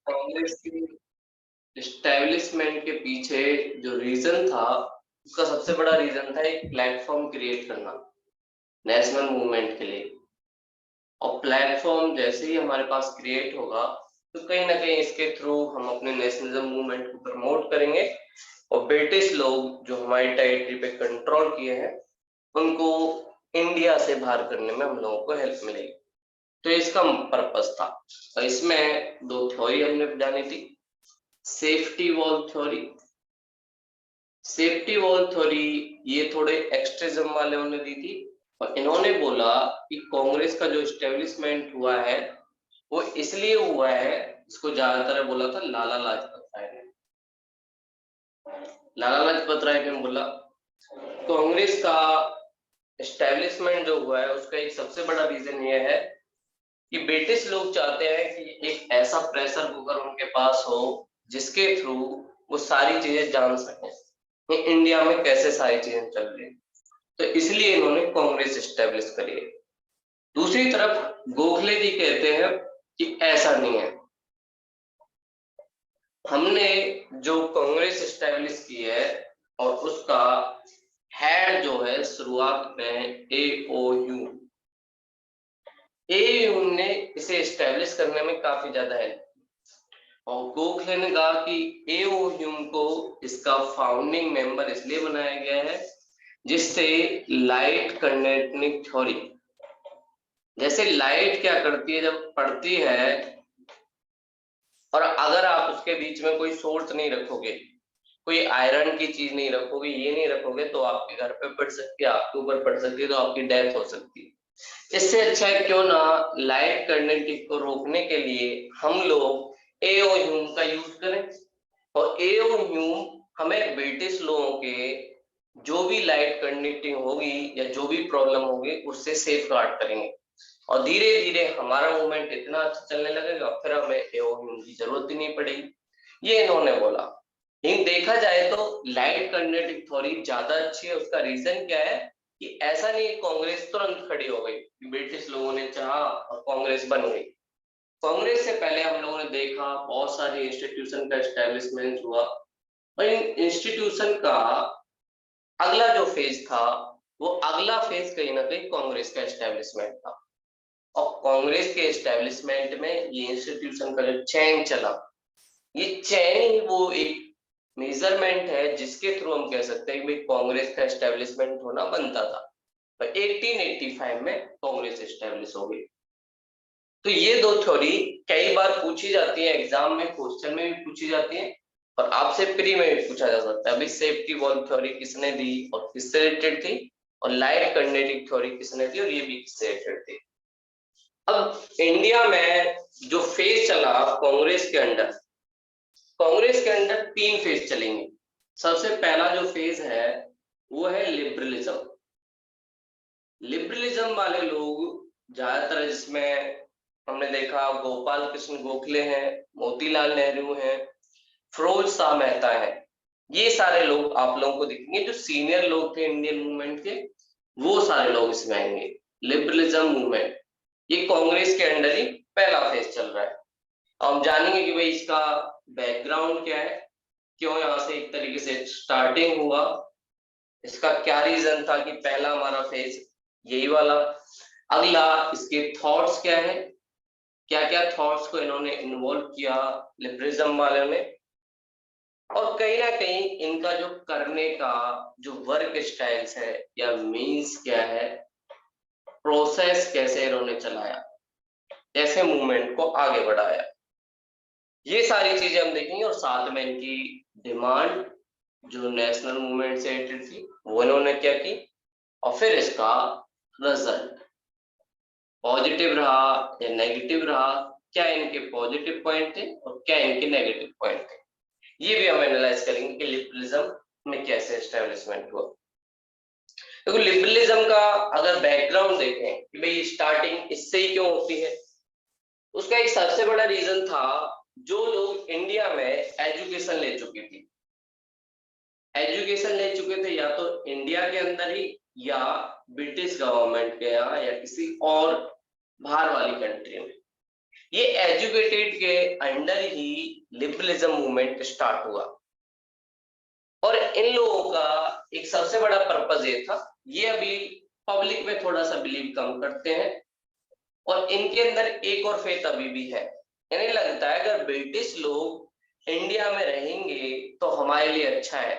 कांग्रेस की एस्टेब्लिशमेंट के पीछे जो रीजन था, उसका सबसे बड़ा रीजन था एक प्लेटफॉर्म क्रिएट करना नेशनल मूवमेंट के लिए। और प्लेटफॉर्म जैसे ही हमारे पास क्रिएट होगा, तो कहीं ना कहीं इसके थ्रू हम अपने नेशनलिज्म मूवमेंट को प्रमोट करेंगे और ब्रिटिश लोग जो हमारी टेरिटरी पे कंट्रोल किए हैं, उनको इंडिया से बाहर करने में हम लोगों को हेल्प मिलेगी। तो इसका पर्पस था। तो इसमें दो थ्योरी हमने जानी थी, safety wall theory. Safety wall theory ये थोड़े एक्सट्रीज्म वाले ने दी थी, और इन्होंने बोला कि कांग्रेस का जो एस्टेब्लिशमेंट हुआ है वो इसलिए हुआ है, इसको ज्यादातर बोला था लाला लाजपत राय ने। लाला लाजपत राय ने बोला कांग्रेस का एस्टेब्लिशमेंट जो हुआ है उसका एक सबसे बड़ा रीजन ये है कि ब्रिटिश लोग चाहते हैं कि एक ऐसा प्रेशर कुकर उनके पास हो जिसके थ्रू वो सारी चीजें जान सकें कि इंडिया में कैसे सारी चीजें चल रही है। तो इसलिए इन्होंने कांग्रेस एस्टेब्लिश करी है। दूसरी तरफ गोखले जी कहते हैं कि ऐसा नहीं है, हमने जो कांग्रेस एस्टेब्लिश की है और उसका हेड जो है शुरुआत में एओयू ने इसे एस्टेब्लिश करने में काफी ज्यादा हेल्प। और गोखले ने कहा कि एओयू को इसका फाउंडिंग मेंबर इसलिए बनाया गया है जिससे लाइट कंडक्टिंग थ्योरी, जैसे लाइट क्या करती है जब पड़ती है, और अगर आप उसके बीच में कोई सोर्स नहीं रखोगे, कोई आयरन की चीज नहीं रखोगे, ये नहीं रखोगे, तो आपके घर पे पड़ सकती है, आपके ऊपर पड़ सकती है, तो आपकी डेथ हो सकती है। इससे अच्छा है क्यों ना लाइट कंडक्टिंग को रोकने के लिए हम लोग एओह्यूम का यूज करें। और एओह्यूम हमें ब्रिटिश लोगों के जो भी लाइट कंडक्टिंग होगी या जो भी प्रॉब्लम होगी उससे सेफ गार्ड करेंगे, और धीरे धीरे हमारा मूवमेंट इतना अच्छा चलने लगेगा फिर हमें एओह्यूम की जरूरत ही नहीं पड़ेगी। ये इन्होंने बोला। लेकिन देखा जाए तो लाइट कंडक्टिंग थ्योरी ज्यादा अच्छी है। उसका रीजन क्या है कि ऐसा नहीं कांग्रेस तुरंत खड़ी हो गई, ब्रिटिश लोगों ने चाहा और कांग्रेस बन गई। कांग्रेस से पहले हम लोगों ने देखा बहुत सारे इंस्टीट्यूशन का एस्टेब्लिशमेंट हुआ, और इन इंस्टीट्यूशन का अगला जो फेज था, वो अगला फेज कहीं ना कहीं कांग्रेस का एस्टेब्लिशमेंट था। और कांग्रेस के एस्टेब्लिशमेंट में ये इंस्टीट्यूशन का जो चैन चला, ये चैन ही वो एक मेजरमेंट है जिसके थ्रू हम कह सकते हैं कि भाई कांग्रेस का एस्टेब्लिशमेंट होना बनता था। तो 1885 में कांग्रेस एस्टेब्लिश हो गई। तो ये दो थ्योरी कई बार पूछी जाती है, एग्जाम में क्वेश्चन में भी पूछी जाती है, और आपसे प्री में भी पूछा जा सकता है। अभी सेफ्टी वॉल थ्योरी किसने दी और किससे रिलेटेड थी, और लाइट कंडक्टिंग थ्योरी किसने दी और ये भी किससे रिलेटेड थी। अब इंडिया में जो फेज चला कांग्रेस के अंडर, कांग्रेस के अंदर तीन फेज चलेंगे। सबसे पहला जो फेज है वो है लिबरलिज्म। लिबरलिज्म वाले लोग ज्यादातर, जिसमें हमने देखा गोपाल कृष्ण गोखले हैं, मोतीलाल नेहरू हैं, फिरोज शाह मेहता है, ये सारे लोग आप लोगों को दिखेंगे। जो सीनियर लोग थे इंडियन मूवमेंट के, वो सारे लोग इसमें आएंगे। लिबरलिज्म मूवमेंट ये कांग्रेस के अंडर ही पहला फेज चल रहा है। हम जानेंगे कि भाई इसका बैकग्राउंड क्या है, क्यों यहाँ से एक तरीके से स्टार्टिंग हुआ, इसका क्या रीजन था कि पहला हमारा फेज यही वाला। अगला इसके थॉट्स क्या है, क्या क्या थॉट्स को इन्होंने इन्वॉल्व किया लिबरलिज्म वाले ने, और कहीं ना कहीं इनका जो करने का जो वर्क स्टाइल्स है या मीन्स क्या है, प्रोसेस कैसे इन्होंने चलाया, कैसे मूवमेंट को आगे बढ़ाया, ये सारी चीजें हम देखेंगे। और साथ में इनकी डिमांड जो नेशनल मूवमेंट से रिलेटेड थी वो इन्होंने क्या की, और फिर इसका रिजल्ट पॉजिटिव रहा या नेगेटिव रहा, क्या इनके पॉजिटिव पॉइंट थे और क्या इनके नेगेटिव पॉइंट थे, ये भी हम एनालाइज करेंगे कि लिबरलिज्म में कैसे एस्टेब्लिशमेंट हुआ। देखो लिबरलिज्म का अगर बैकग्राउंड देखें कि भाई स्टार्टिंग इससे ही क्यों होती है, उसका एक सबसे बड़ा रीजन था जो लोग इंडिया में एजुकेशन ले चुके थे, एजुकेशन ले चुके थे या तो इंडिया के अंदर ही या ब्रिटिश गवर्नमेंट के यहाँ या किसी और बाहर वाली कंट्री में। ये एजुकेटेड के अंडर ही लिबरलिज्म मूवमेंट स्टार्ट हुआ। और इन लोगों का एक सबसे बड़ा पर्पज ये था, ये अभी पब्लिक में थोड़ा सा बिलीव कम करते हैं और इनके अंदर एक और फेथ अभी भी है। इन्हें लगता है अगर ब्रिटिश लोग इंडिया में रहेंगे तो हमारे लिए अच्छा है।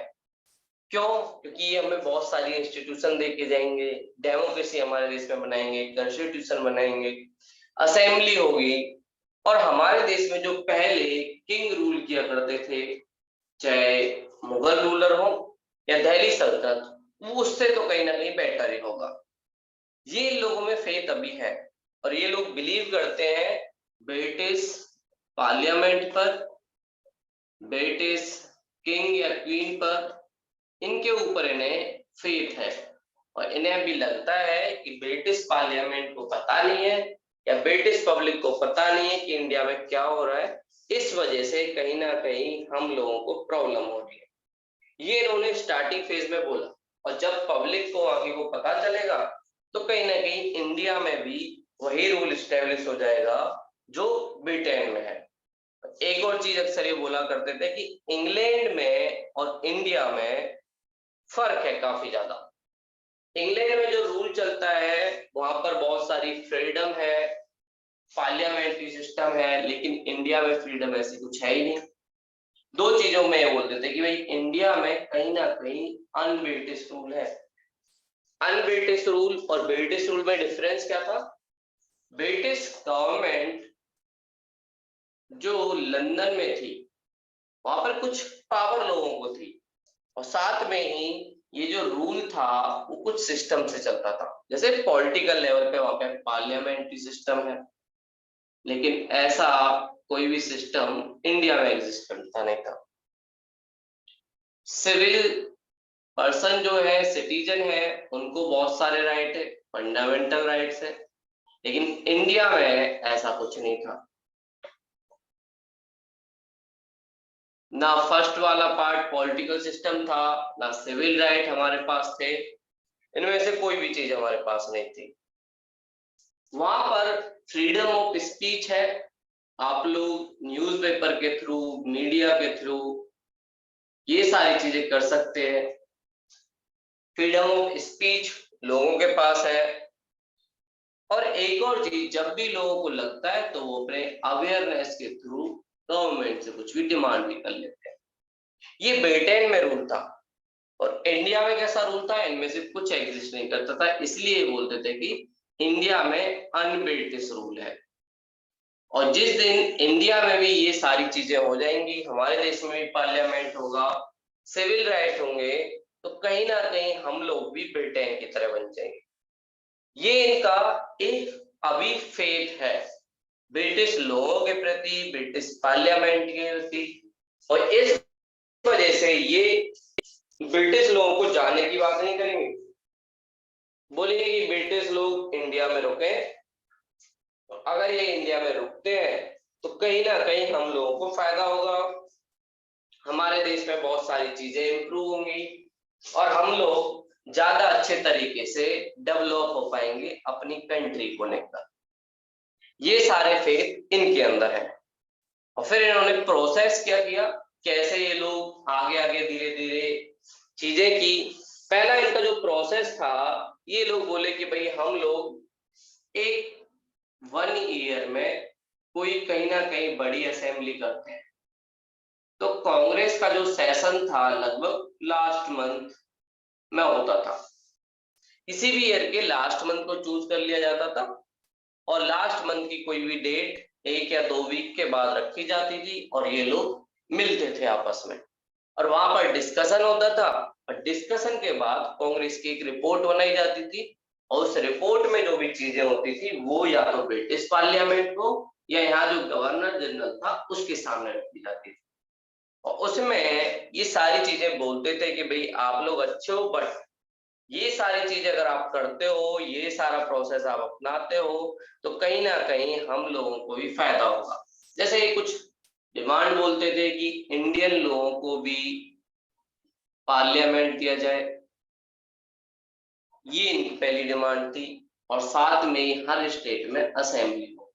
क्यों? क्योंकि ये हमें बहुत सारी इंस्टीट्यूशन दे के जाएंगे, डेमोक्रेसी हमारे देश में बनाएंगे, कॉन्स्टिट्यूशन बनाएंगे, असेंबली होगी, और हमारे देश में जो पहले किंग रूल किया करते थे, चाहे मुगल रूलर हो या दिल्ली सल्तनत, वो उससे तो कहीं ना कहीं बेटर ही होगा। ये लोगों में फेथ अभी है और ये लोग बिलीव करते हैं ब्रिटिश पार्लियामेंट पर, ब्रिटिश किंग या क्वीन पर, इनके ऊपर इन्हें फेथ है। और इन्हें अभी लगता है कि ब्रिटिश पार्लियामेंट को पता नहीं है या ब्रिटिश पब्लिक को पता नहीं है कि इंडिया में क्या हो रहा है, इस वजह से कहीं ना कहीं हम लोगों को प्रॉब्लम हो रही है। ये इन्होंने स्टार्टिंग फेज में बोला, और जब पब्लिक को आगे को पता चलेगा तो कहीं ना कहीं इंडिया में भी वही रूल स्टेब्लिश हो जाएगा जो ब्रिटेन में है। एक और चीज अक्सर ये बोला करते थे कि इंग्लैंड में और इंडिया में फर्क है काफी ज्यादा। इंग्लैंड में जो रूल चलता है वहां पर बहुत सारी फ्रीडम है, पार्लियामेंट्री सिस्टम है, लेकिन इंडिया में फ्रीडम ऐसी कुछ है ही नहीं। दो चीजों में ये बोलते थे कि भाई इंडिया में कहीं ना कहीं अनब्रिटिश रूल है। अनब्रिटिश रूल और ब्रिटिश रूल में डिफरेंस क्या था? ब्रिटिश गवर्नमेंट जो लंदन में थी वहां पर कुछ पावर लोगों को थी, और साथ में ही ये जो रूल था वो कुछ सिस्टम से चलता था। जैसे पॉलिटिकल लेवल पे वहां पे पार्लियामेंट्री सिस्टम है, लेकिन ऐसा कोई भी सिस्टम इंडिया में एग्जिस्ट करता नहीं था। सिविल पर्सन जो है, सिटीजन है, उनको बहुत सारे राइट है, फंडामेंटल राइट्स है, लेकिन इंडिया में ऐसा कुछ नहीं था। ना फर्स्ट वाला पार्ट पॉलिटिकल सिस्टम था, ना सिविल राइट हमारे पास थे, इनमें से कोई भी चीज हमारे पास नहीं थी। वहां पर फ्रीडम ऑफ स्पीच है, आप लोग न्यूज़पेपर के थ्रू, मीडिया के थ्रू ये सारी चीजें कर सकते हैं। फ्रीडम ऑफ स्पीच लोगों के पास है। और एक और चीज, जब भी लोगों को लगता है तो वो अपने अवेयरनेस के थ्रू गवर्नमेंट से कुछ भी डिमांड भी कर लेते हैं। ये ब्रिटेन में रूल था। और इंडिया में कैसा रूल था? इनमें से कुछ एग्जिस्ट नहीं करता था, इसलिए बोलते थे कि इंडिया में अनब्रिटिश रूल है। और जिस दिन इंडिया में भी ये सारी चीजें हो जाएंगी, हमारे देश में भी पार्लियामेंट होगा, सिविल राइट होंगे, तो कहीं ना कहीं हम लोग भी ब्रिटेन की तरह बन जाएंगे। ये इनका एक अभी फेथ है ब्रिटिश लोगों के प्रति, ब्रिटिश पार्लियामेंट के प्रति। और इस वजह से ये ब्रिटिश लोगों को जाने की बात नहीं करेंगे, बोलेंगे कि ब्रिटिश लोग इंडिया में रुके, अगर ये इंडिया में रुकते हैं तो कहीं ना कहीं हम लोगों को फायदा होगा, हमारे देश में बहुत सारी चीजें इंप्रूव होंगी और हम लोग ज्यादा अच्छे तरीके से डेवलप हो पाएंगे अपनी कंट्री को लेकर। ये सारे फेथ इनके अंदर है। और फिर इन्होंने प्रोसेस क्या किया, कैसे ये लोग आगे आगे धीरे धीरे चीजें की। पहला इनका जो प्रोसेस था, ये लोग बोले कि भाई हम लोग एक 1 ईयर में कोई कहीं ना कहीं बड़ी असेंबली करते हैं। तो कांग्रेस का जो सेशन था लगभग लास्ट मंथ में होता था। किसी भी ईयर के लास्ट मंथ को चूज कर लिया जाता था और लास्ट मंथ की कोई भी डेट 1 या 2 वीक के बाद रखी जाती थी और ये लोग मिलते थे आपस में और वहां पर डिस्कशन होता था। और डिस्कशन के बाद कांग्रेस की एक रिपोर्ट बनाई जाती थी और उस रिपोर्ट में जो भी चीजें होती थी वो या तो ब्रिटिश पार्लियामेंट को या यहाँ जो गवर्नर जनरल था उसके सामने रखी जाती थी। और उसमें ये सारी चीजें बोलते थे कि भाई आप लोग अच्छे हो, बट ये सारी चीजें अगर आप करते हो, ये सारा प्रोसेस आप अपनाते हो, तो कहीं ना कहीं हम लोगों को भी फायदा होगा। जैसे कुछ डिमांड बोलते थे कि इंडियन लोगों को भी पार्लियामेंट दिया जाए, ये इनकी पहली डिमांड थी। और साथ में ही हर स्टेट में असेंबली हो।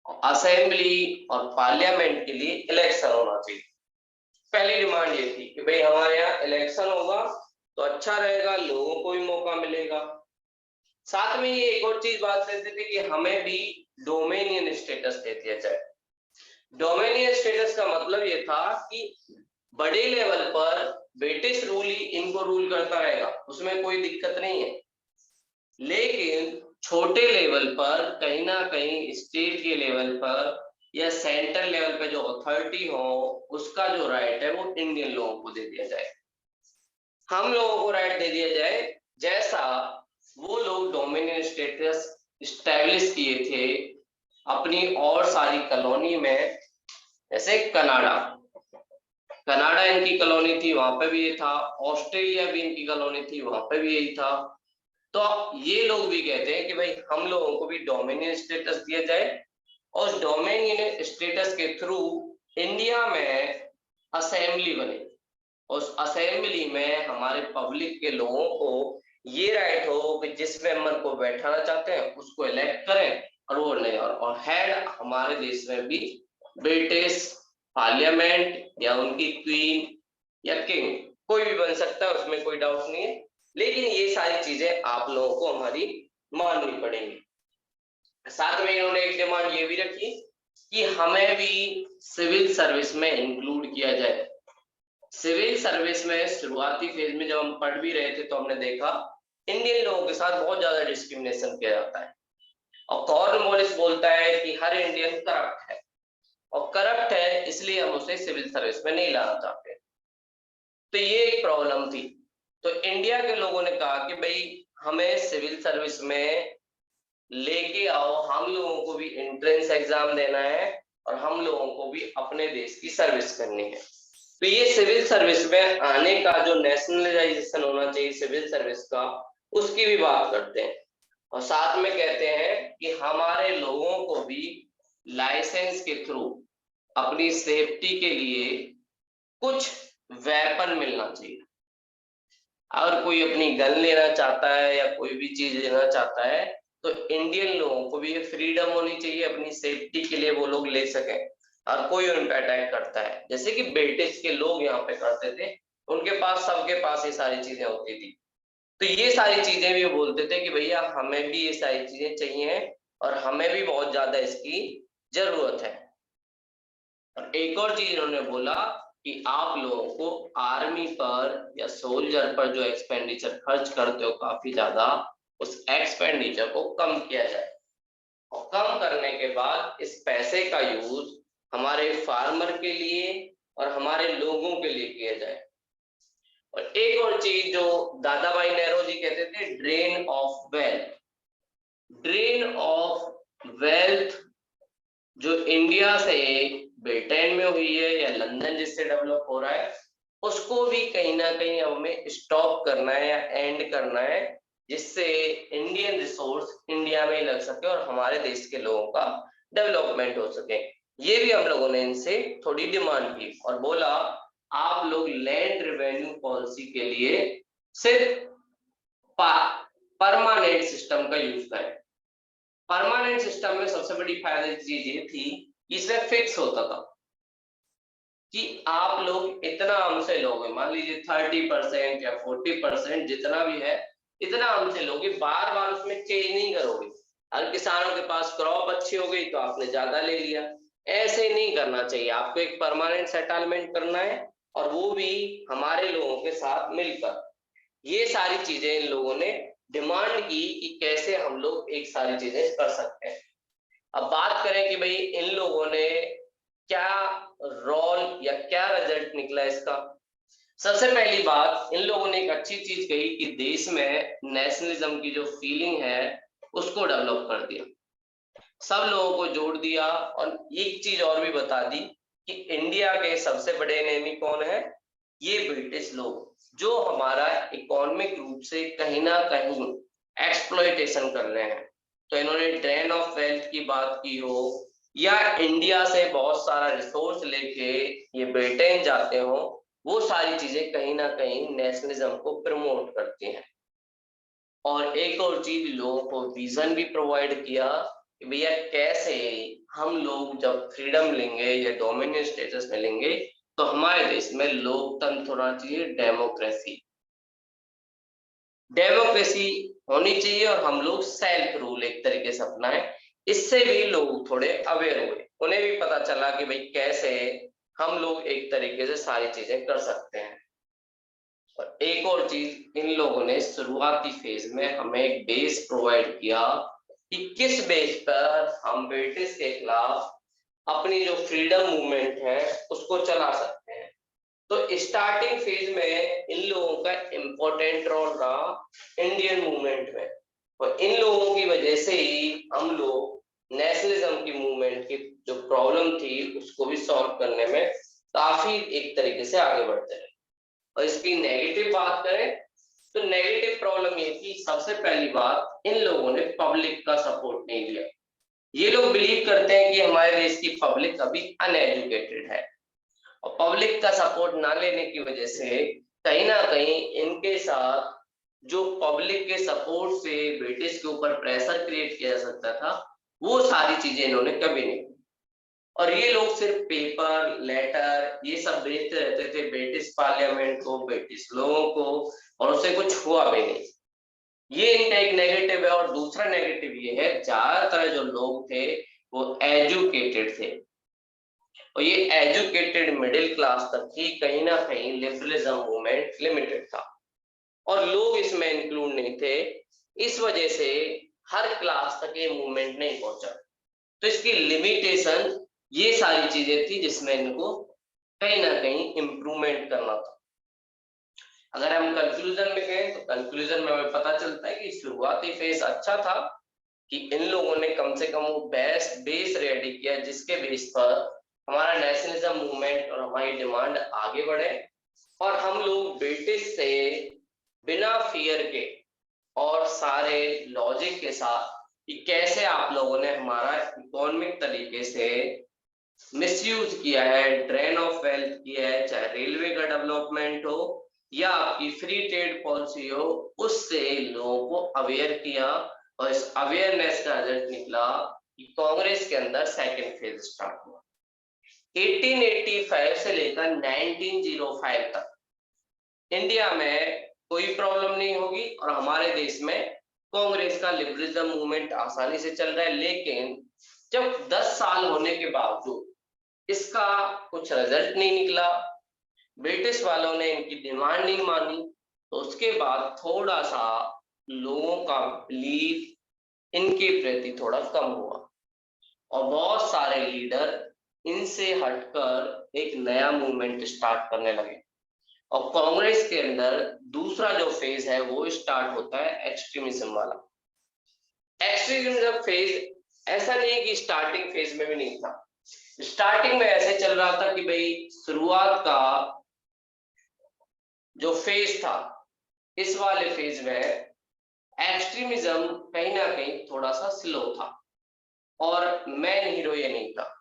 असेंबली और पार्लियामेंट के लिए इलेक्शन होना चाहिए। पहली डिमांड ये थी कि भाई हमारे यहाँ इलेक्शन होगा तो अच्छा रहेगा, लोगों को भी मौका मिलेगा। साथ में ये एक और चीज बात करते थे कि हमें भी डोमेनियन स्टेटस दे दिया जाए। डोमेनियन स्टेटस का मतलब ये था कि बड़े लेवल पर ब्रिटिश रूल ही इनको रूल करता रहेगा, उसमें कोई दिक्कत नहीं है, लेकिन छोटे लेवल पर कहीं ना कहीं स्टेट के लेवल पर या सेंट्रल लेवल पे जो अथॉरिटी हो उसका जो राइट है वो इंडियन लोगों को दे दिया जाए। हम लोगों को राइट दे दिया जाए जैसा वो लोग डोमिनियन स्टेटस स्टैब्लिश किए थे अपनी और सारी कॉलोनी में। जैसे कनाडा इनकी कॉलोनी थी, वहां पे भी ये था। ऑस्ट्रेलिया भी इनकी कॉलोनी थी, वहां पे भी यही था। तो ये लोग भी कहते हैं कि भाई हम लोगों को भी डोमिनियन स्टेटस दिया जाए और उस डोमिनियन स्टेटस के थ्रू इंडिया में असेंबली बने। उस असेंबली में हमारे पब्लिक के लोगों को ये राइट हो कि जिस मेंबर को बैठाना चाहते हैं उसको इलेक्ट करें और वो नहीं। और हेड हमारे देश में भी ब्रिटिश पार्लियामेंट या उनकी क्वीन या किंग कोई भी बन सकता है, उसमें कोई डाउट नहीं है। लेकिन ये सारी चीजें आप लोगों को हमारी माननी पड़ेंगी। साथ में इन्होंने एक डिमांड ये भी रखी कि हमें भी सिविल सर्विस में इंक्लूड किया जाए। सिविल सर्विस में शुरुआती फेज में जब हम पढ़ भी रहे थे तो हमने देखा इंडियन लोगों के साथ बहुत ज्यादा डिस्क्रिमिनेशन किया जाता है। और कॉर्नवालिस बोलता है कि हर इंडियन करप्ट है और करप्ट है इसलिए हम उसे सिविल सर्विस में नहीं लाना चाहते। तो ये एक प्रॉब्लम थी। तो इंडिया के लोगों ने कहा कि भाई हमें सिविल सर्विस में लेके आओ, हम लोगों को भी एंट्रेंस एग्जाम देना है और हम लोगों को भी अपने देश की सर्विस करनी है। तो ये सिविल सर्विस में आने का जो नेशनलाइजेशन होना चाहिए सिविल सर्विस का, उसकी भी बात करते हैं। और साथ में कहते हैं कि हमारे लोगों को भी लाइसेंस के थ्रू अपनी सेफ्टी के लिए कुछ वेपन मिलना चाहिए। अगर कोई अपनी गन लेना चाहता है या कोई भी चीज लेना चाहता है तो इंडियन लोगों को भी ये फ्रीडम होनी चाहिए, अपनी सेफ्टी के लिए वो लोग ले सकें। और कोई उन पे अटैक करता है जैसे कि ब्रिटिश के लोग यहाँ पे करते थे, उनके पास सबके पास ये सारी चीजें होती थी। तो ये सारी चीजें भी बोलते थे कि भैया हमें भी ये सारी चीजें चाहिए और हमें भी बहुत ज्यादा इसकी जरूरत है। और एक और चीज इन्होंने बोला कि आप लोगों को आर्मी पर या सोल्जर पर जो एक्सपेंडिचर खर्च करते हो काफी ज्यादा, उस एक्सपेंडिचर को कम किया जाए और कम करने के बाद इस पैसे का यूज हमारे फार्मर के लिए और हमारे लोगों के लिए किया जाए। और एक और चीज जो दादा भाई नेहरू जी कहते थे, drain of wealth. Drain of wealth जो इंडिया से ब्रिटेन में हुई है या लंदन जिससे डेवलप हो रहा है, उसको भी कहीं ना कहीं हमें स्टॉप करना है या एंड करना है, जिससे इंडियन रिसोर्स इंडिया में ही लग सके और हमारे देश के लोगों का डेवलपमेंट हो सके। ये भी हम लोगों ने इनसे थोड़ी डिमांड की और बोला आप लोग लैंड रेवेन्यू पॉलिसी के लिए सिर्फ परमानेंट सिस्टम का यूज करें। परमानेंट सिस्टम में सबसे बड़ी फायदा चीज ये थी कि इसमें फिक्स होता था कि आप लोग इतना हमसे लोगे, मान लीजिए 30% या 40% जितना भी है इतना हमसे लोगे, बार बार उसमें चेंज नहीं करोगे। अगर किसानों के पास क्रॉप अच्छी हो गई तो आपने ज्यादा ले लिया, ऐसे नहीं करना चाहिए। आपको एक परमानेंट सेटलमेंट करना है और वो भी हमारे लोगों के साथ मिलकर। ये सारी चीजें इन लोगों ने डिमांड की कि कैसे हम लोग एक सारी चीजें कर सकते हैं। अब बात करें कि भाई इन लोगों ने क्या रोल या क्या रिजल्ट निकला इसका। सबसे पहली बात, इन लोगों ने एक अच्छी चीज कही कि देश में नेशनलिज्म की जो फीलिंग है उसको डेवलप कर दिया, सब लोगों को जोड़ दिया। और एक चीज और भी बता दी कि इंडिया के सबसे बड़े एनिमी कौन है, ये ब्रिटिश लोग, जो हमारा इकोनॉमिक रूप से कहीं ना कहीं एक्सप्लॉइटेशन कर रहे हैं। तो इन्होंने ड्रेन ऑफ वेल्थ की बात की हो या इंडिया से बहुत सारा रिसोर्स लेके ये ब्रिटेन जाते हो, वो सारी चीजें कहीं ना कहीं नेशनलिज्म को प्रमोट करती हैं। और एक और चीज, लोगों को विजन भी प्रोवाइड किया कि भैया कैसे हम लोग जब फ्रीडम लेंगे या डोमिनियन स्टेटस में लेंगे तो हमारे देश में लोकतंत्र होना चाहिए, डेमोक्रेसी डेमोक्रेसी होनी चाहिए, और हम लोग सेल्फ रूल एक तरीके से अपनाएं। इससे भी लोग थोड़े अवेयर हुए, उन्हें भी पता चला कि भाई कैसे हम लोग एक तरीके से सारी चीजें कर सकते हैं। और एक और चीज, इन लोगों ने शुरुआती फेज में हमें एक बेस प्रोवाइड किया कि किस बेस पर हम ब्रिटिश के खिलाफ अपनी जो फ्रीडम मूवमेंट है उसको चला सकते हैं। तो स्टार्टिंग फेज में इन लोगों का इम्पोर्टेंट रोल रहा इंडियन मूवमेंट में, और इन लोगों की वजह से ही हम लोग नेशनलिज्म की मूवमेंट की जो प्रॉब्लम थी उसको भी सॉल्व करने में काफी एक तरीके से आगे बढ़ते रहे। और इसकी नेगेटिव बात करें तो नेगेटिव प्रॉब्लम ये थी, सबसे पहली बात, इन लोगों ने पब्लिक का सपोर्ट नहीं लिया। ये लोग बिलीव करते हैं कि हमारे देश की पब्लिक अभी अनएजुकेटेड है, और पब्लिक का सपोर्ट ना लेने की वजह से कहीं ना कहीं इनके साथ जो पब्लिक के सपोर्ट से ब्रिटिश के ऊपर प्रेशर क्रिएट किया जा सकता था, वो सारी चीजें इन्होंने कभी नहीं की। और ये लोग सिर्फ पेपर लेटर ये सब भेजते रहते थे ब्रिटिश पार्लियामेंट को, ब्रिटिश लोगों को, और उससे कुछ हुआ भी नहीं। ये इनका एक नेगेटिव है। और दूसरा नेगेटिव ये है, ज्यादातर जो लोग थे वो एजुकेटेड थे, और ये एजुकेटेड मिडिल क्लास तक ही कहीं ना कहीं लिबरलिज्म मूवमेंट लिमिटेड था, और लोग इसमें इंक्लूड नहीं थे। इस वजह से हर क्लास तक ये मूवमेंट नहीं पहुंचा। तो इसकी लिमिटेशन ये सारी चीजें थी जिसमें इनको कहीं ना कहीं इम्प्रूवमेंट करना था। अगर हम कंक्लूजन में गए तो कंक्लूजन में हमें पता चलता है कि शुरुआती फेज अच्छा था, कि इन लोगों ने कम से कम वो बेस्ट बेस रेडी किया जिसके बेस पर हमारा नेशनलिज्म मूवमेंट और हमारी डिमांड आगे बढ़े, और हम लोग ब्रिटिश से बिना फियर के और सारे लॉजिक के साथ कि कैसे आप लोगों ने हमारा इकोनॉमिक तरीके से मिसयूज किया है, ड्रेन ऑफ वेल्थ किया है, चाहे रेलवे का डेवलपमेंट हो या आपकी फ्री ट्रेड पॉलिसी हो, उससे लोगों को अवेयर किया, और इस अवेयरनेस का रिजल्ट निकला कि कांग्रेस के अंदर सेकंड फेज स्टार्ट हुआ। 1885 से लेकर 1905 तक इंडिया में कोई प्रॉब्लम नहीं होगी, और हमारे देश में कांग्रेस का लिबरलिज्म मूवमेंट आसानी से चल रहा है। लेकिन जब 10 साल होने के बावजूद इसका कुछ रिजल्ट नहीं निकला, ब्रिटिश वालों ने इनकी डिमांड नहीं मानी, तो उसके बाद थोड़ा सा लोगों का बिलीफ इनके प्रति थोड़ा कम हुआ, और बहुत सारे लीडर इनसे हटकर एक नया मूवमेंट स्टार्ट करने लगे। और कांग्रेस के अंदर दूसरा जो फेज है वो स्टार्ट होता है एक्सट्रीमिज्म वाला। एक्सट्रीमिज्म फेज ऐसा नहीं है कि स्टार्टिंग फेज में भी नहीं था, स्टार्टिंग में ऐसे चल रहा था कि भाई शुरुआत का जो फेज था, इस वाले फेज में एक्सट्रीमिज्म कहीं ना कहीं थोड़ा सा स्लो था, और मैन हीरो ये नहीं था।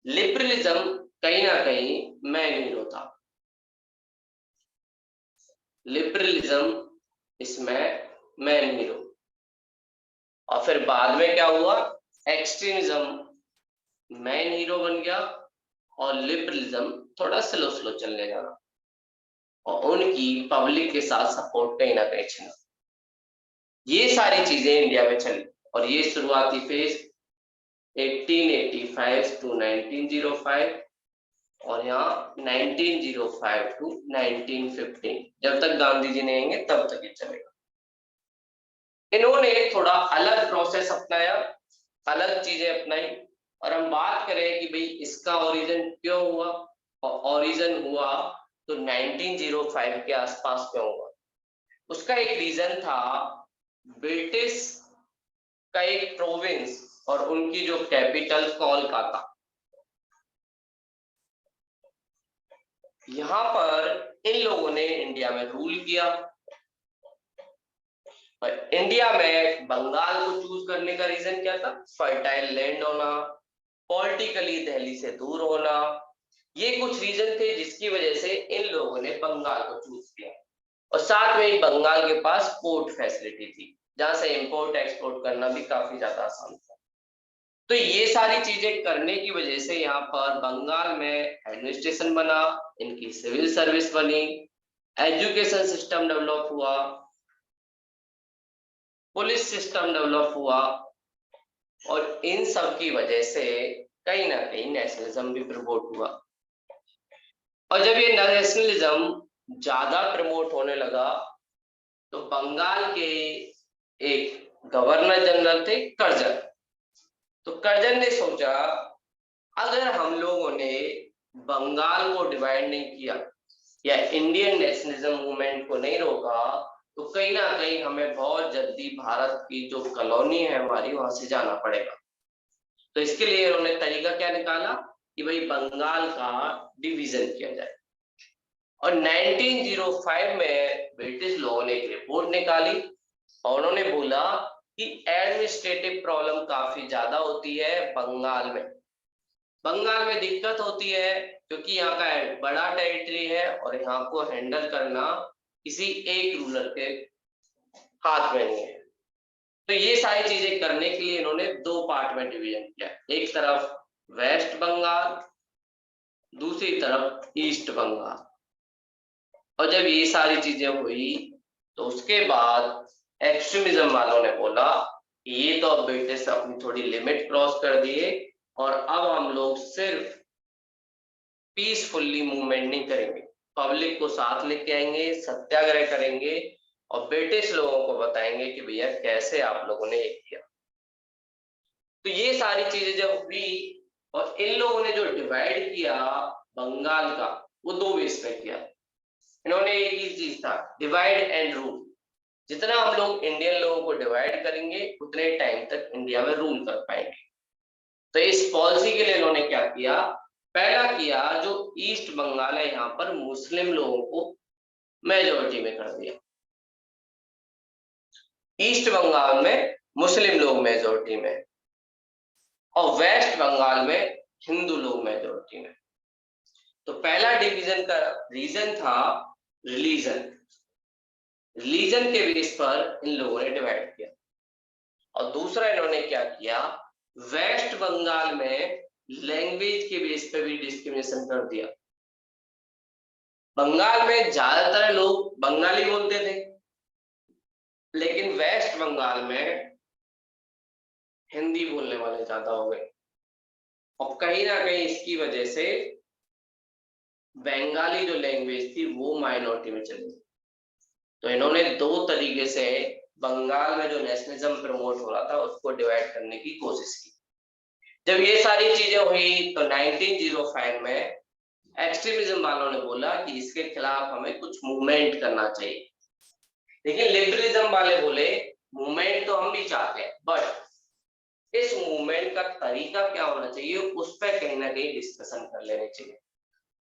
लिबरलिज्म कहीं ना कहीं मैन हीरो था, लिबरलिज्म इसमें मैन हीरो। और फिर बाद में क्या हुआ, एक्सट्रीमिज्म मैन हीरो बन गया, और लिबरलिज्म थोड़ा स्लो स्लो चलने लगा, और उनकी पब्लिक के साथ सपोर्ट कहीं ना कहीं छिना। ये सारी चीजें इंडिया में चली, और ये शुरुआती फेज 1885 टू 1905, और यहाँ 1905 टू 1915, जब तक गांधी जी नहीं आएंगे तब तक ये चलेगा। इन्होंने थोड़ा अलग प्रोसेस अपनाया, अलग चीजें अपनाई, और हम बात करें कि भाई इसका ओरिजिन क्यों हुआ, और ओरिजिन हुआ तो 1905 के आसपास क्यों हुआ। उसका एक रीजन था, ब्रिटिश का एक प्रोविंस और उनकी जो कैपिटल कोलकाता, यहाँ पर इन लोगों ने इंडिया में रूल किया। और इंडिया में बंगाल को चूज करने का रीजन क्या था, फर्टाइल लैंड होना, पॉलिटिकली दिल्ली से दूर होना, ये कुछ रीजन थे जिसकी वजह से इन लोगों ने बंगाल को चूज किया। और साथ में ही बंगाल के पास पोर्ट फैसिलिटी थी, जहां से इंपोर्ट एक्सपोर्ट करना भी काफी ज्यादा आसान था। तो ये सारी चीजें करने की वजह से यहाँ पर बंगाल में एडमिनिस्ट्रेशन बना, इनकी सिविल सर्विस बनी, एजुकेशन सिस्टम डेवलप हुआ, पुलिस सिस्टम डेवलप हुआ, और इन सब की वजह से कहीं ना कहीं नेशनलिज्म भी प्रमोट हुआ। और जब ये नेशनलिज्म ज्यादा प्रमोट होने लगा तो बंगाल के एक गवर्नर जनरल थे कर्जन। तो कर्जन ने सोचा अगर हम लोगों ने बंगाल को डिवाइड नहीं किया या इंडियन नेशनलिज्म मूवमेंट को नहीं रोका तो कहीं ना कहीं हमें बहुत जल्दी भारत की जो कॉलोनी है हमारी वहां से जाना पड़ेगा। तो इसके लिए उन्होंने तरीका क्या निकाला कि भाई बंगाल का डिवीजन किया जाए। और 1905 में ब्रिटिश लोगों ने एक रिपोर्ट निकाली और उन्होंने बोला कि एडमिनिस्ट्रेटिव प्रॉब्लम काफी ज्यादा होती है बंगाल में। बंगाल में दिक्कत होती है क्योंकि यहाँ का बड़ा टेरिटरी है और यहाँ को हैंडल करना किसी एक रूलर के हाथ में नहीं है। तो ये सारी चीजें करने के लिए इन्होंने दो पार्ट में डिवीजन किया, एक तरफ वेस्ट बंगाल, दूसरी तरफ ईस्ट बंगाल। और जब ये सारी चीजें हुई तो उसके बाद एक्सट्रीमिज्म वालों ने बोला ये तो अब ब्रिटिश अपनी थोड़ी लिमिट क्रॉस कर दिए और अब हम लोग सिर्फ पीसफुल्ली मूवमेंट नहीं करेंगे, पब्लिक को साथ लेके आएंगे, सत्याग्रह करेंगे और ब्रिटिश लोगों को बताएंगे कि भैया कैसे आप लोगों ने ये किया। तो ये सारी चीजें जब हुई और इन लोगों ने जो डिवाइड किया बंगाल का वो दो बेस पे किया। इन्होंने एक ही चीज था, डिवाइड एंड रूल। जितना हम लोग इंडियन लोगों को डिवाइड करेंगे उतने टाइम तक इंडिया में रूल कर पाएंगे। तो इस पॉलिसी के लिए इन्होंने क्या किया, पहला किया जो ईस्ट बंगाल है यहाँ पर मुस्लिम लोगों को मेजोरिटी में कर दिया। ईस्ट बंगाल में मुस्लिम लोग मेजोरिटी में और वेस्ट बंगाल में हिंदू लोग मेजोरिटी में। तो पहला डिवीजन का रीजन था रिलीजन। रिलीजन के बेस पर इन लोगों ने डिवाइड किया। और दूसरा इन्होंने क्या किया, वेस्ट बंगाल में लैंग्वेज के बेस पे भी डिस्क्रिमिनेशन कर दिया। बंगाल में ज्यादातर लोग बंगाली बोलते थे लेकिन वेस्ट बंगाल में हिंदी बोलने वाले ज्यादा हो गए और कहीं ना कहीं इसकी वजह से बंगाली जो लैंग्वेज थी वो माइनॉरिटी में चली। तो इन्होंने दो तरीके से बंगाल में जो नेशनलिज्म प्रमोट हो रहा था उसको डिवाइड करने की कोशिश की। जब ये सारी चीजें हुई तो 1905 में एक्सट्रीमिज्म वालों ने बोला कि इसके खिलाफ हमें कुछ मूवमेंट करना चाहिए। लेकिन लिबरलिज्म वाले बोले मूवमेंट तो हम भी चाहते हैं बट इस मूवमेंट का तरीका क्या होना चाहिए उस पर कहीं ना कहीं डिस्कशन कर लेने चाहिए।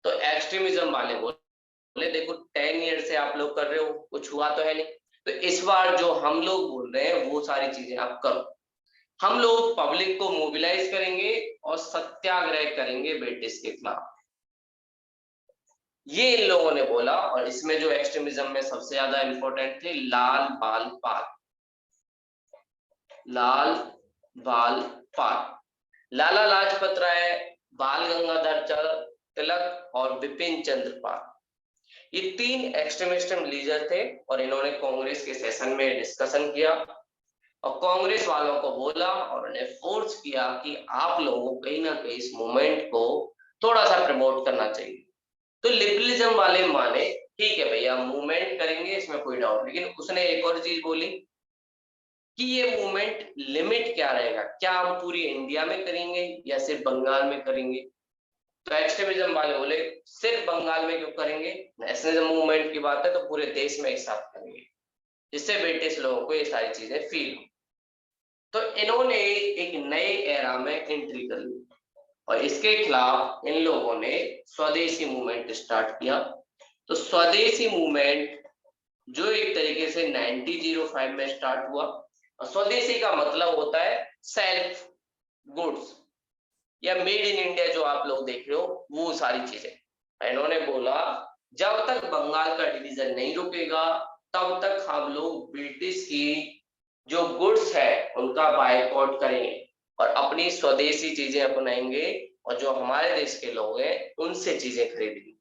तो एक्सट्रीमिज्म वाले बोले देखो 10 ईयर से आप लोग कर रहे हो, कुछ हुआ तो है नहीं, तो इस बार जो हम लोग बोल रहे हैं वो सारी चीजें आप करो। हम लोग पब्लिक को मोबिलाइज करेंगे और सत्याग्रह करेंगे ब्रिटिश के खिलाफ। ये इन लोगों ने बोला। और इसमें जो एक्सट्रीमिज्म में सबसे ज्यादा इंपॉर्टेंट थे लाल बाल पाल। लाल बाल पाल लाला लाजपत राय, बाल गंगाधर तिलक और बिपिन चंद्र पाल, ये तीन एक्सट्रीमिस्ट लीडर थे और इन्होंने कांग्रेस के सेशन में डिस्कशन किया और कांग्रेस वालों को बोला और उन्हें फोर्स किया कि आप लोगों को कहीं ना कहीं इस मूवमेंट को थोड़ा सा प्रमोट करना चाहिए। तो लिबरलिज्म वाले माने ठीक है भैया मूवमेंट करेंगे, इसमें कोई डाउट। लेकिन उसने एक और चीज बोली कि ये मूवमेंट लिमिट क्या रहेगा, क्या हम पूरी इंडिया में करेंगे या सिर्फ बंगाल में करेंगे। तो एक्सट्रीमिज्म वाले बोले सिर्फ बंगाल में क्यों करेंगे, नेशनलिज्म मूवमेंट की बात है तो पूरे देश में एक साथ करेंगे जिससे ब्रिटिश लोगों को ये सारी चीजें फील हो। तो इन्होंने एक नए एरा में एंट्री कर ली और इसके खिलाफ इन लोगों ने स्वदेशी मूवमेंट स्टार्ट किया। तो स्वदेशी मूवमेंट जो एक तरीके से 1905 में स्टार्ट हुआ और स्वदेशी का मतलब होता है सेल्फ गुड्स या मेड इन इंडिया, जो आप लोग देख रहे हो वो सारी चीजें। इन्होंने बोला जब तक बंगाल का डिवीजन नहीं रुकेगा तब तक हम लोग ब्रिटिश की जो गुड्स है उनका बायकॉट करेंगे और अपनी स्वदेशी चीजें अपनाएंगे और जो हमारे देश के लोग हैं उनसे चीजें खरीदेंगे।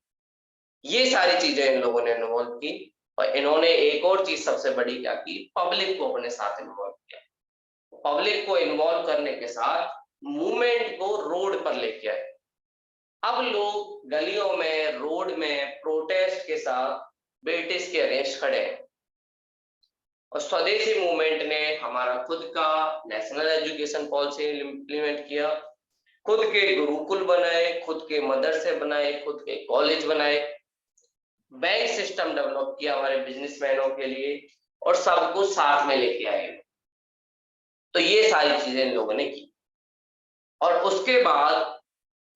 ये सारी चीजें इन लोगों ने इन्वॉल्व की और इन्होंने एक और चीज सबसे बड़ी क्या की, पब्लिक को अपने साथ इन्वॉल्व किया। पब्लिक को इन्वॉल्व करने के साथ मूवमेंट को रोड पर लेके आए। अब लोग गलियों में, रोड में प्रोटेस्ट के साथ ब्रिटिश के अगेंस्ट खड़े हैं और स्वदेशी मूवमेंट ने हमारा खुद का नेशनल एजुकेशन पॉलिसी इम्प्लीमेंट किया, खुद के गुरुकुल बनाए, खुद के मदरसे बनाए, खुद के कॉलेज बनाए, बैंक सिस्टम डेवलप किया हमारे बिजनेसमैनों के लिए और सबको साथ में लेके आए। तो ये सारी चीजें इन लोगों ने की। और उसके बाद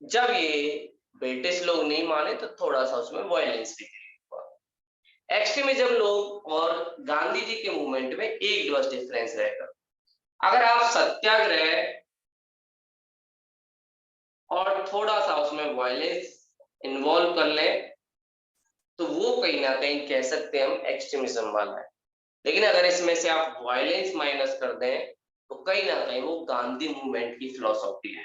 जब ये ब्रिटिश लोग नहीं माने तो थोड़ा सा उसमें वायलेंस भी हुआ। एक्सट्रीमिज्म लोग और गांधी जी के मूवमेंट में एक बस डिफरेंस रहेगा, अगर आप सत्याग्रह और थोड़ा सा उसमें वायलेंस इन्वॉल्व कर लें तो वो कहीं ना कहीं कह सकते हैं हम एक्सट्रीमिज्म वाला है। लेकिन अगर इसमें से आप वायलेंस माइनस कर दें तो कहीं ना कहीं वो गांधी मूवमेंट की फिलॉसफी है।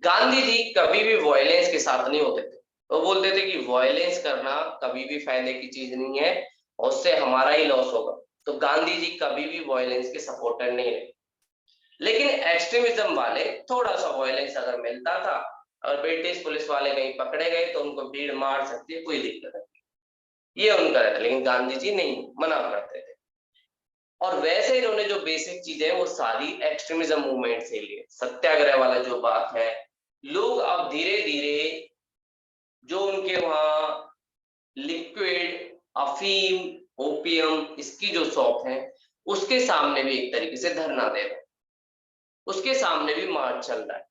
गांधी जी कभी भी वायलेंस के साथ नहीं होते थे, वो बोलते थे कि वायलेंस करना कभी भी फायदे की चीज नहीं है और उससे हमारा ही लॉस होगा। तो गांधी जी कभी भी वायलेंस के सपोर्टर नहीं रहे। लेकिन एक्सट्रीमिज्म वाले थोड़ा सा वायलेंस अगर मिलता था और ब्रिटिश पुलिस वाले कहीं पकड़े गए तो उनको भीड़ मार सकती है, कोई दिक्कत नहीं, ये उनका रहता। लेकिन गांधी जी नहीं, मना करते थे। और वैसे इन्होंने जो बेसिक चीजें वो सारी एक्सट्रीमिज्म मूवमेंट से लिए। सत्याग्रह वाला जो बात है, लोग अब धीरे धीरे जो उनके वहां लिक्विड, अफीम, ओपियम इसकी जो शॉप है उसके सामने भी एक तरीके से धरना दे रहे हैं, उसके सामने भी मार्च चल रहा है।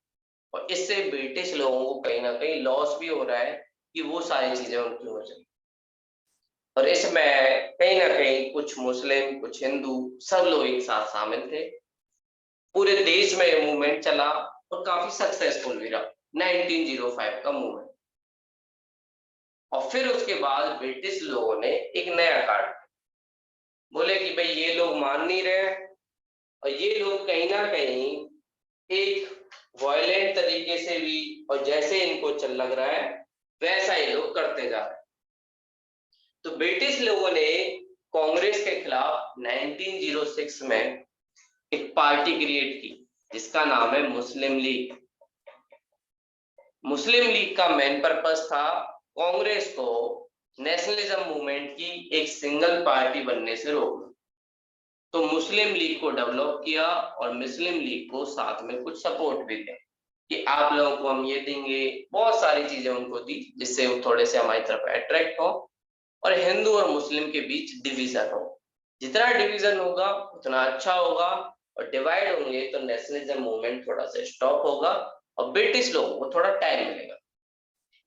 और इससे ब्रिटिश लोगों को कहीं ना कहीं लॉस भी हो रहा है कि वो सारी चीजें उनकी हो जाए। और इसमें कहीं ना कहीं कुछ मुस्लिम, कुछ हिंदू, सब लोग एक साथ शामिल थे। पूरे देश में ये मूवमेंट चला और काफी सक्सेसफुल भी रहा, 1905 का मूवमेंट। और फिर उसके बाद ब्रिटिश लोगों ने एक नया कार्ड बोले कि भाई ये लोग मान नहीं रहे और ये लोग कहीं ना कहीं एक वायलेंट तरीके से भी और जैसे इनको चल लग रहा है वैसा ये लोग करते जा रहे हैं। तो ब्रिटिश लोगों ने कांग्रेस के खिलाफ 1906 में एक पार्टी क्रिएट की जिसका नाम है मुस्लिम लीग। मुस्लिम लीग का मेन पर्पस था कांग्रेस को नेशनलिज्म मूवमेंट की एक सिंगल पार्टी बनने से रोकना। तो मुस्लिम लीग को डेवलप किया और मुस्लिम लीग को साथ में कुछ सपोर्ट भी दिया कि आप लोगों को हम ये देंगे, बहुत सारी चीजें उनको दी जिससे वो थोड़े से हमारी तरफ अट्रैक्ट हो और हिंदू और मुस्लिम के बीच डिवीजन हो। जितना डिवीजन होगा उतना अच्छा होगा और डिवाइड होंगे तो नेशनलिज्म मूवमेंट थोड़ा सा स्टॉप होगा और ब्रिटिश लोगों को थोड़ा टाइम मिलेगा।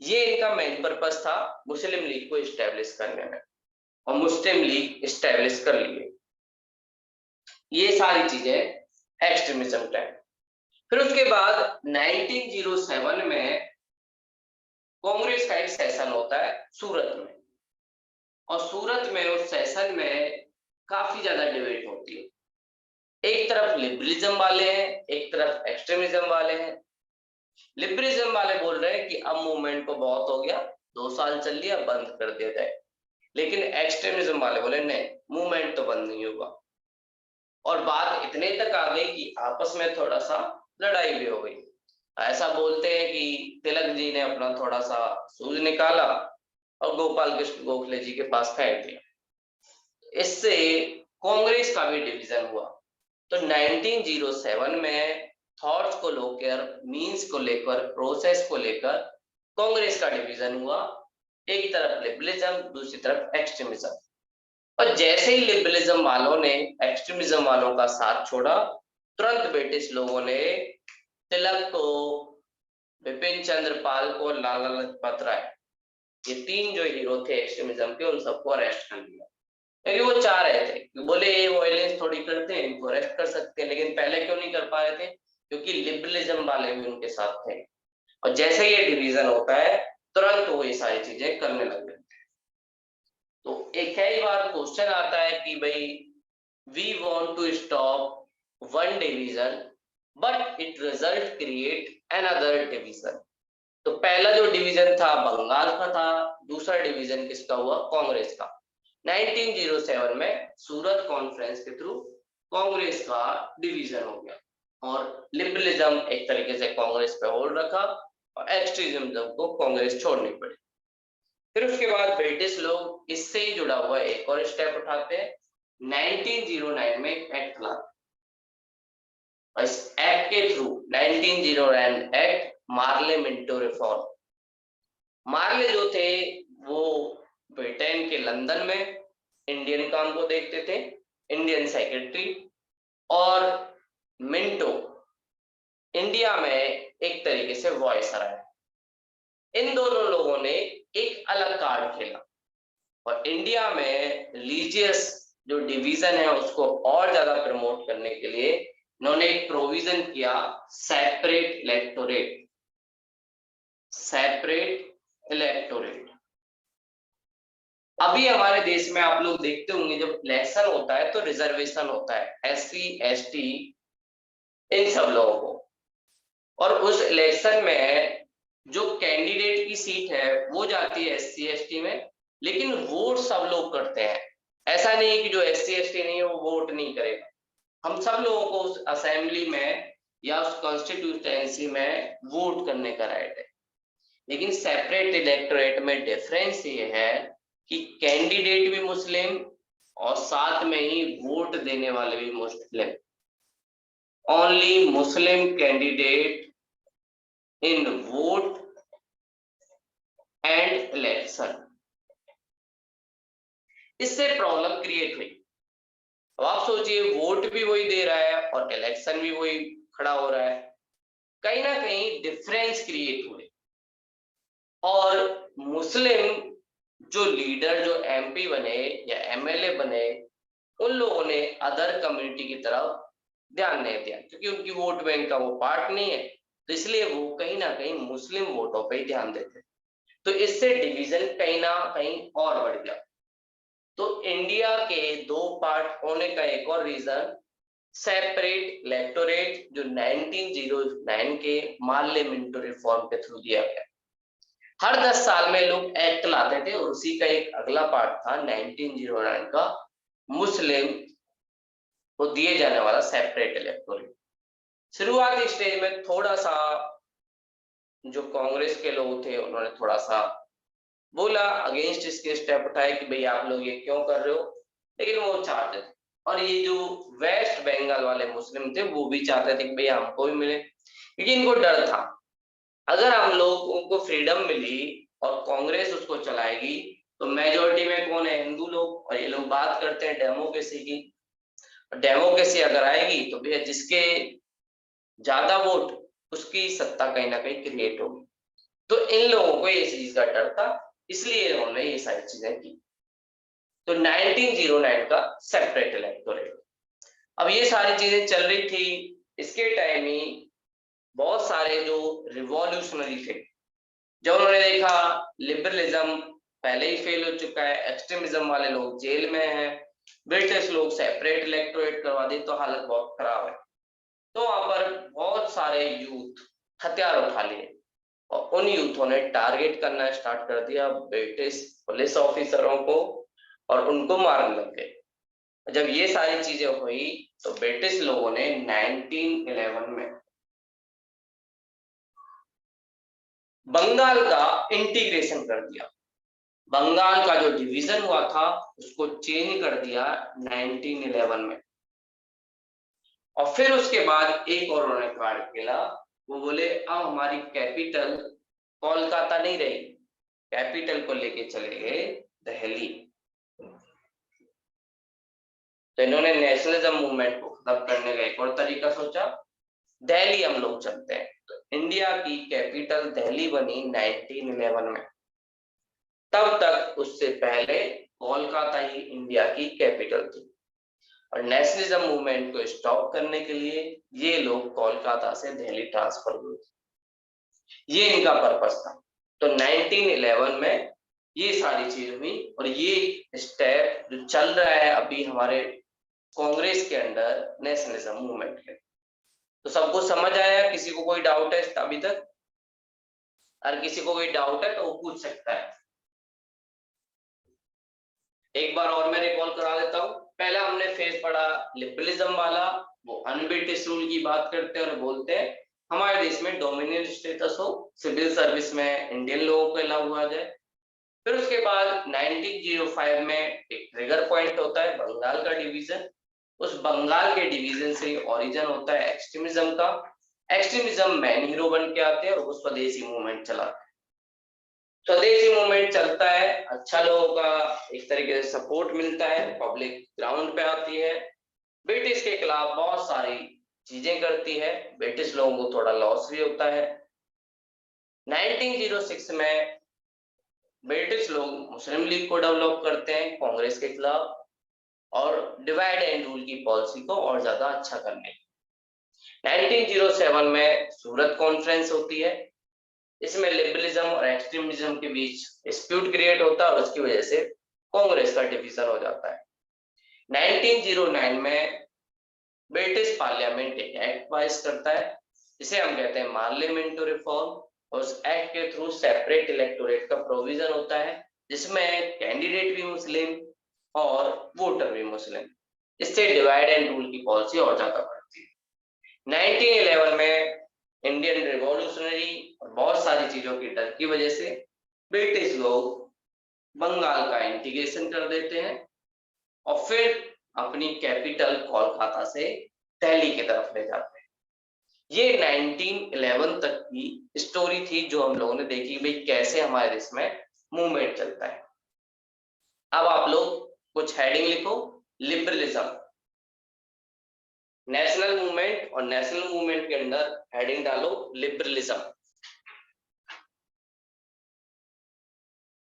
ये इनका मेन पर्पस था मुस्लिम लीग को इस्टेब्लिश करने में और मुस्लिम लीग इस्टेब्लिश कर लिए। ये सारी चीजें एक्सट्रीमिज्म टाइम। फिर उसके बाद 1907 में कांग्रेस का एक सेशन होता है सूरत में और सूरत में उस सेशन में काफी ज्यादा डिबेट होती है। एक तरफ लिबरलिज्म वाले हैं, एक तरफ एक्सट्रीमिज्म वाले हैं। लिबरलिज्म वाले बोल रहे हैं कि अब मूवमेंट को बहुत हो गया, 2 साल चल लिया, बंद कर दिया जाए। लेकिन एक्सट्रीमिज्म वाले बोले नहीं, मूवमेंट तो बंद नहीं होगा। और बात इतने तक आ गई कि आपस में थोड़ा सा लड़ाई भी हो गई। ऐसा बोलते हैं कि तिलक जी ने अपना थोड़ा सा सूज निकाला और गोपाल कृष्ण गोखले जी के पास फेंक दिया। इससे कांग्रेस का भी डिवीजन हुआ। तो 1907 में थॉट्स को लेकर, मीन्स को लेकर, प्रोसेस को लेकर कांग्रेस का डिवीजन हुआ। एक तरफ लिबरलिज्म, दूसरी तरफ एक्सट्रीमिज्म। और जैसे ही लिबरलिज्म वालों ने एक्सट्रीमिज्म वालों का साथ छोड़ा, तुरंत ब्रिटिश लोगों ने तिलक को, बिपिन चंद्र पाल को, लाला लाजपत राय, ये 3 जो हीरो थे एक्सट्रीमिज्म के, उन सबको अरेस्ट कर लिया। क्योंकि वो चाह रहे थे, बोले ये वायलेंस थोड़ी करते हैं, इनको अरेस्ट कर सकते हैं। लेकिन पहले क्यों नहीं कर पा रहे थे? क्योंकि लिबरलिज्म वाले भी उनके साथ थे और जैसे ये डिवीजन होता है तुरंत वो ये सारी चीजें करने लग गए। तो एक ही बार क्वेश्चन आता है कि भाई we want to stop one division, but it result create another division. तो पहला जो डिवीजन था बंगाल का था, दूसरा डिवीजन किसका हुआ? कांग्रेस का। 1907 में सूरत कॉन्फ्रेंस के थ्रू कांग्रेस का डिवीजन हो गया और लिबरलिज्म एक तरीके से कांग्रेस पे होल्ड रखा और एक्सट्रीमिज्म को कांग्रेस छोड़नी पड़ी। फिर उसके बाद ब्रिटिश लोग इससे ही जुड़ा हुआ एक और स्टेप उठाते हैं। 1909 में एक एक्ट लाते, इस एक्ट के through 1909 act Morley Minto reform. Morley जो थे वो ब्रिटेन के लंदन में इंडियन काम को देखते थे, इंडियन सेक्रेटरी, और मिंटो इंडिया में एक तरीके से वॉइसर है। इन दोनों लोगों ने एक अलग कार्ड खेला और इंडिया में रिलीजियस जो डिवीजन है उसको और ज्यादा प्रमोट करने के लिए इन्होंने एक प्रोविजन किया, सेपरेट इलेक्टोरेट। सेपरेट इलेक्टोरेट अभी हमारे देश में आप लोग देखते होंगे जब इलेक्शन होता है तो रिजर्वेशन होता है एससी एसटी इन सब लोगों को, और उस इलेक्शन में जो कैंडिडेट की सीट है वो जाती है एससी एसटी में, लेकिन वोट सब लोग करते हैं। ऐसा नहीं है कि जो एससी एसटी नहीं है वो वोट नहीं करेगा। हम सब लोगों को उस असेंबली में या उस कॉन्स्टिट्यूएंसी में वोट करने का राइट है। लेकिन सेपरेट इलेक्टोरेट में डिफरेंस ये है कि कैंडिडेट भी मुस्लिम और साथ में ही वोट देने वाले भी मुस्लिम। Only Muslim candidate in vote and election. इससे प्रॉब्लम क्रिएट हुई। अब आप सोचिए वोट भी वही दे रहा है और इलेक्शन भी वही खड़ा हो रहा है, कहीं ना कहीं डिफरेंस क्रिएट हुए और मुस्लिम जो लीडर जो एमपी बने या एमएलए बने उन लोगों ने अदर कम्युनिटी की तरफ ध्यान नहीं दिया, क्योंकि उनकी वोट बैंक का वो पार्ट नहीं है, तो इसलिए वो कहीं ना कहीं मुस्लिम वोटों पे ही ध्यान देते। तो इससे डिवीजन कहीं ना कहीं और बढ़ गया। तो इंडिया के दो पार्ट होने का एक और रीजन सेपरेट इलेक्टोरेट जो 1909 के मार्ले मिंटो रिफॉर्म के थ्रू दिया गया। हर 10 साल में लोग एक्ट लाते थे और उसी का एक अगला पार्ट था 1909 का मुस्लिम को दिए जाने वाला सेपरेट इलेक्टोरेट। शुरुआती स्टेज में थोड़ा सा जो कांग्रेस के लोग थे उन्होंने थोड़ा सा बोला, अगेंस्ट इसके स्टेप उठाए कि भाई आप लोग ये क्यों कर रहे हो, लेकिन वो चाहते थे। और ये जो वेस्ट बंगाल वाले मुस्लिम थे वो भी चाहते थे कि भाई हमको भी मिले, क्योंकि इनको डर था अगर हम लोग उनको फ्रीडम मिली और कांग्रेस उसको चलाएगी तो मेजोरिटी में कौन है? हिंदू लोग, और ये लोग बात करते हैं डेमोक्रेसी की। डेमोक्रेसी अगर आएगी तो भैया जिसके ज्यादा वोट उसकी सत्ता कहीं ना कहीं क्रिएट होगी। तो इन लोगों को इस चीज का डर था, इसलिए इन्होंने ये सारी चीजें की। तो 1909 का सेपरेट इलेक्टोरेट। अब ये सारी चीजें चल रही थी, इसके टाइम ही बहुत सारे जो रिवॉल्यूशनरी थे, जब उन्होंने देखा लिबरलिज्म पहले ही फेल हो चुका है, एक्सट्रीमिज्म वाले लोग जेल में हैं, ब्रिटिश लोग सेपरेट इलेक्टोरेट करवा दी तो हालत बहुत खराब है, तो वहां पर बहुत सारे यूथ हथियार उठा लिए और उन यूथों ने टारगेट करना स्टार्ट कर दिया ब्रिटिश पुलिस ऑफिसरों को और उनको मारने लग गए। जब ये सारी चीजें हुई तो ब्रिटिश लोगों ने 1911 में बंगाल का इंटीग्रेशन कर दिया। बंगाल का जो डिवीजन हुआ था उसको चेंज कर दिया 1911 में। और फिर उसके बाद एक और उन्होंने कार्ड खेला, वो बोले अब हमारी कैपिटल कोलकाता नहीं रही, कैपिटल को लेके चले गए दिल्ली। तो इन्होंने नेशनलिज्म मूवमेंट को खत्म करने का एक और तरीका सोचा, दिल्ली हम लोग चलते हैं। तो इंडिया की कैपिटल दिल्ली बनी 1911 में। तब तक उससे पहले कोलकाता ही इंडिया की कैपिटल थी और नेशनलिज्म मूवमेंट को स्टॉप करने के लिए ये लोग कोलकाता से दिल्ली ट्रांसफर हुए, ये इनका पर्पस था। तो 1911 में ये सारी चीज हुई और ये स्टेप जो चल रहा है अभी हमारे कांग्रेस के अंडर नेशनलिज्म मूवमेंट के। तो सबको समझ आया? किसी को कोई डाउट है अभी तक? अगर किसी को कोई डाउट है तो वो पूछ सकता है। एक बार और मैं रिकॉल करा देता हूँ। पहला हमने फेज पढ़ा लिबरलिज्म वाला, वो अनब्रिटिश रूल की बात करते हैं और बोलते हैं हमारे देश में डोमिनियन स्टेटस हो, सिविल सर्विस में इंडियन लोगों को लागू आ जाए। फिर उसके बाद 1905 में एक ट्रिगर पॉइंट होता है बंगाल का डिवीजन। उस बंगाल के डिवीजन से ओरिजिन होता है एक्सट्रीमिज्म का। एक्सट्रीमिज्म मैन हीरो बन के आते हैं और वो स्वदेशी मूवमेंट चलाते हैं। स्वदेशी मूवमेंट चलता है, अच्छा लोगों का एक तरीके से सपोर्ट मिलता है, पब्लिक ग्राउंड पे आती है, ब्रिटिश के खिलाफ बहुत सारी चीजें करती है, ब्रिटिश लोगों को थोड़ा लॉस भी होता है। 1906 में ब्रिटिश लोग मुस्लिम लीग को डेवलप करते हैं कांग्रेस के खिलाफ और डिवाइड एंड रूल की पॉलिसी को और ज्यादा अच्छा करने। 1907 में सूरत कॉन्फ्रेंस होती है। इसमें लिबरलिज्म और एक्सट्रीमिज्म के बीच डिस्प्यूट क्रिएट होता है और उसकी वजह से कांग्रेस का डिवीजन हो जाता है। 1909 में ब्रिटिश पार्लियामेंट एक एक्ट पास करता है जिसे हम कहते हैं पार्लियामेंट रिफॉर्म, और उस एक्ट के थ्रू सेपरेट इलेक्टोरेट का प्रोविजन होता है जिसमें कैंडिडेट भी मुस्लिम और वोटर भी मुस्लिम। इससे डिवाइड एंड रूल की पॉलिसी और ज्यादा बढ़ती है। 1911 में इंडियन रिवॉल्यूशनरी और बहुत सारी चीजों की डर की वजह से ब्रिटिश लोग बंगाल का इंटीग्रेशन कर देते हैं और फिर अपनी कैपिटल कोलकाता से दिल्ली की तरफ ले जाते हैं। ये 1911 तक की स्टोरी थी जो हम लोगों ने देखी भाई कैसे हमारे देश में मूवमेंट चलता है। अब आप लोग कुछ हेडिंग लिखो। लिबरलिज्म, नेशनल मूवमेंट, और नेशनल मूवमेंट के अंदर हेडिंग डालो liberalism.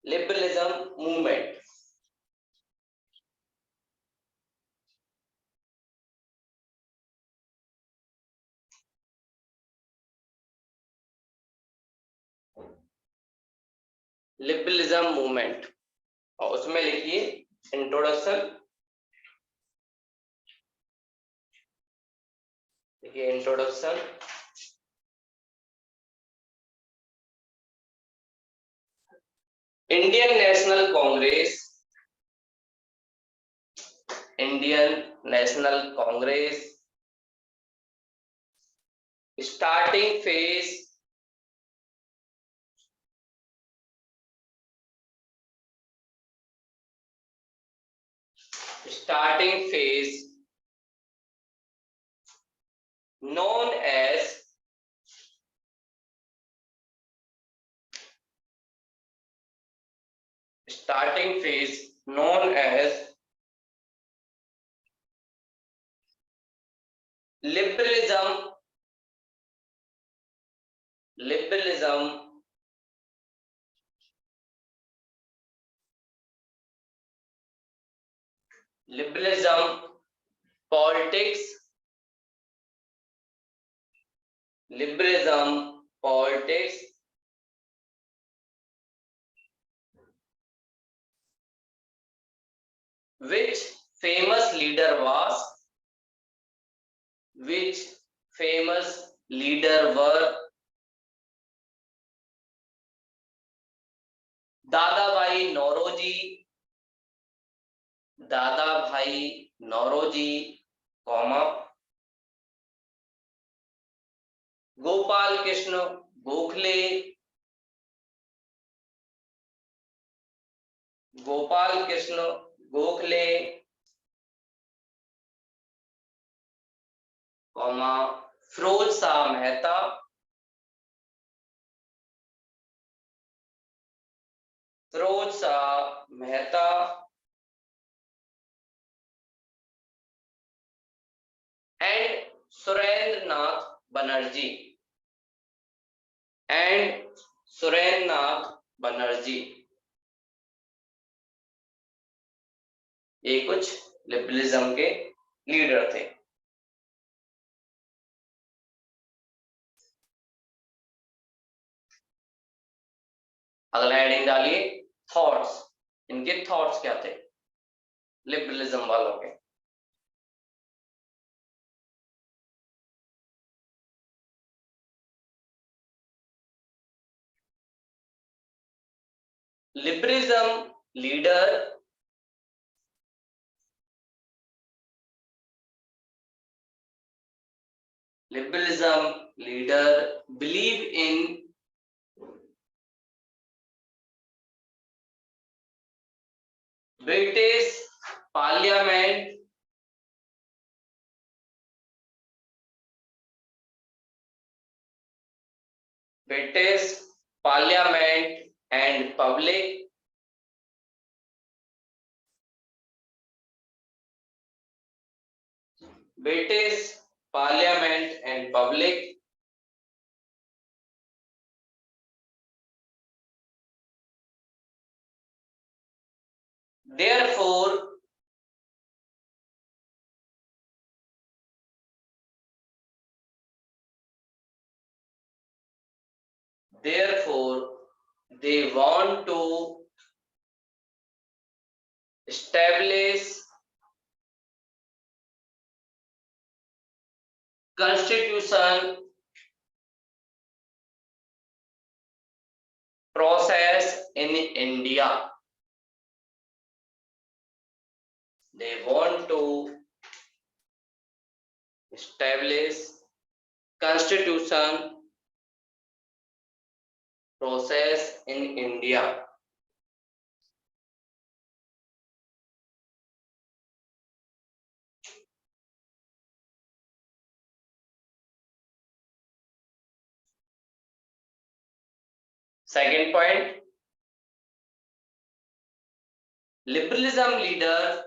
Liberalism movement. Liberalism movement और उसमें लिखिए इंट्रोडक्शन। देखिए introduction. Indian national Congress, Indian national Congress starting phase, starting phase known as starting phase known as liberalism, liberalism liberalism politics, liberalism politics which famous leader was, which famous leader were दादा भाई Naoroji, Dadabhai Naoroji, comma Gopal Krishna Gokhale, Gopal Krishna Gokhale, comma Pherozeshah Mehta, Pherozeshah Mehta and Surendra Nath Banerjee, and Surendra Nath Banerjee. ये कुछ liberalism के leader थे। अगला heading डालिए thoughts. इनके thoughts क्या थे लिबरलिज्म वालों के? liberalism leader believe in British Parliament and public British Parliament and public therefore they want to establish constitution process in India. They want to establish constitution process in India. Second point, liberalism leader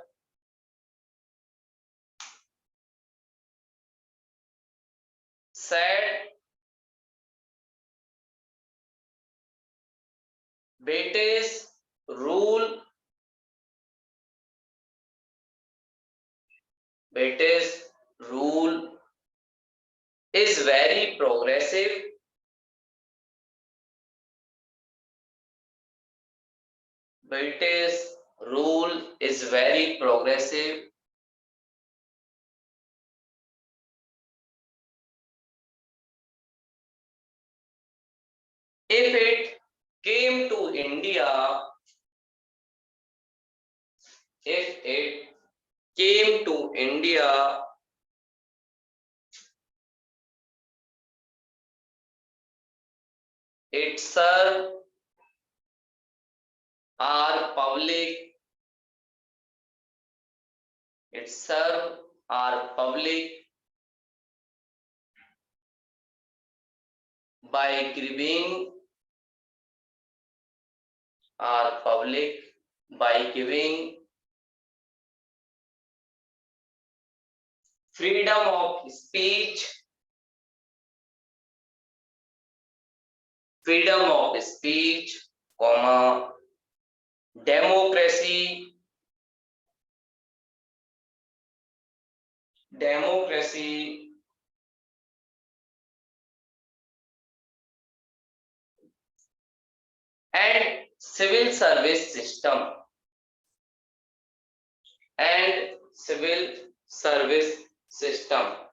said British rule is very progressive. British rule is very progressive. If it came to India, it served our public, by giving freedom of speech, comma, democracy and civil service system and civil service system.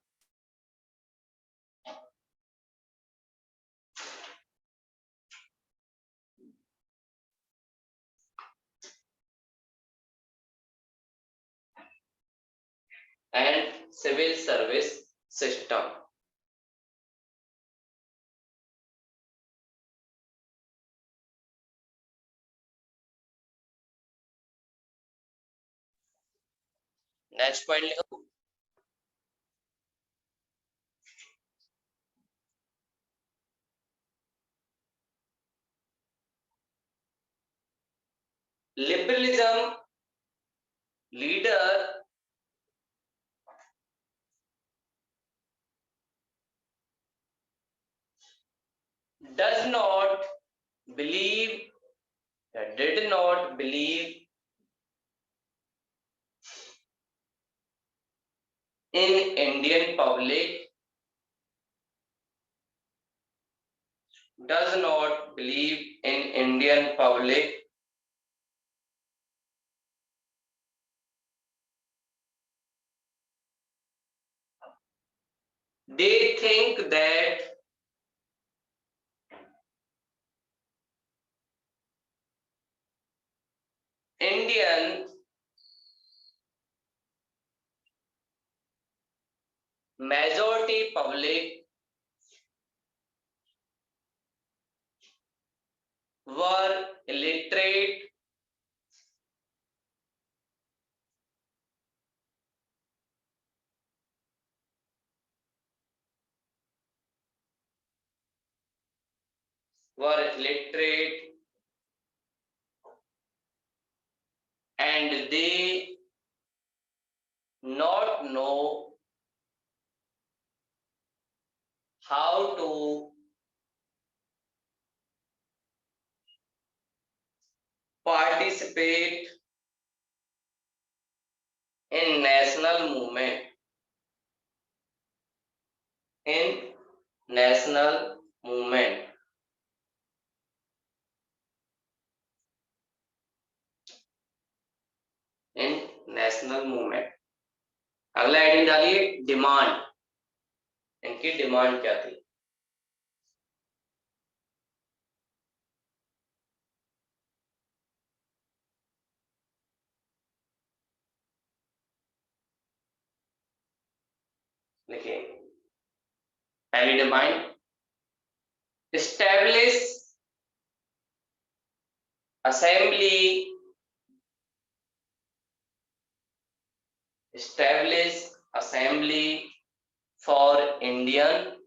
Next point लिखो, liberalism leader did not believe in Indian public, they think that Indian majority public were illiterate and they not know how to participate in national movement, in national movement. In national movement. अगला heading डालिए demand. इनकी demand क्या थी? देखिए पहली demand, establish assembly, establish assembly for Indian,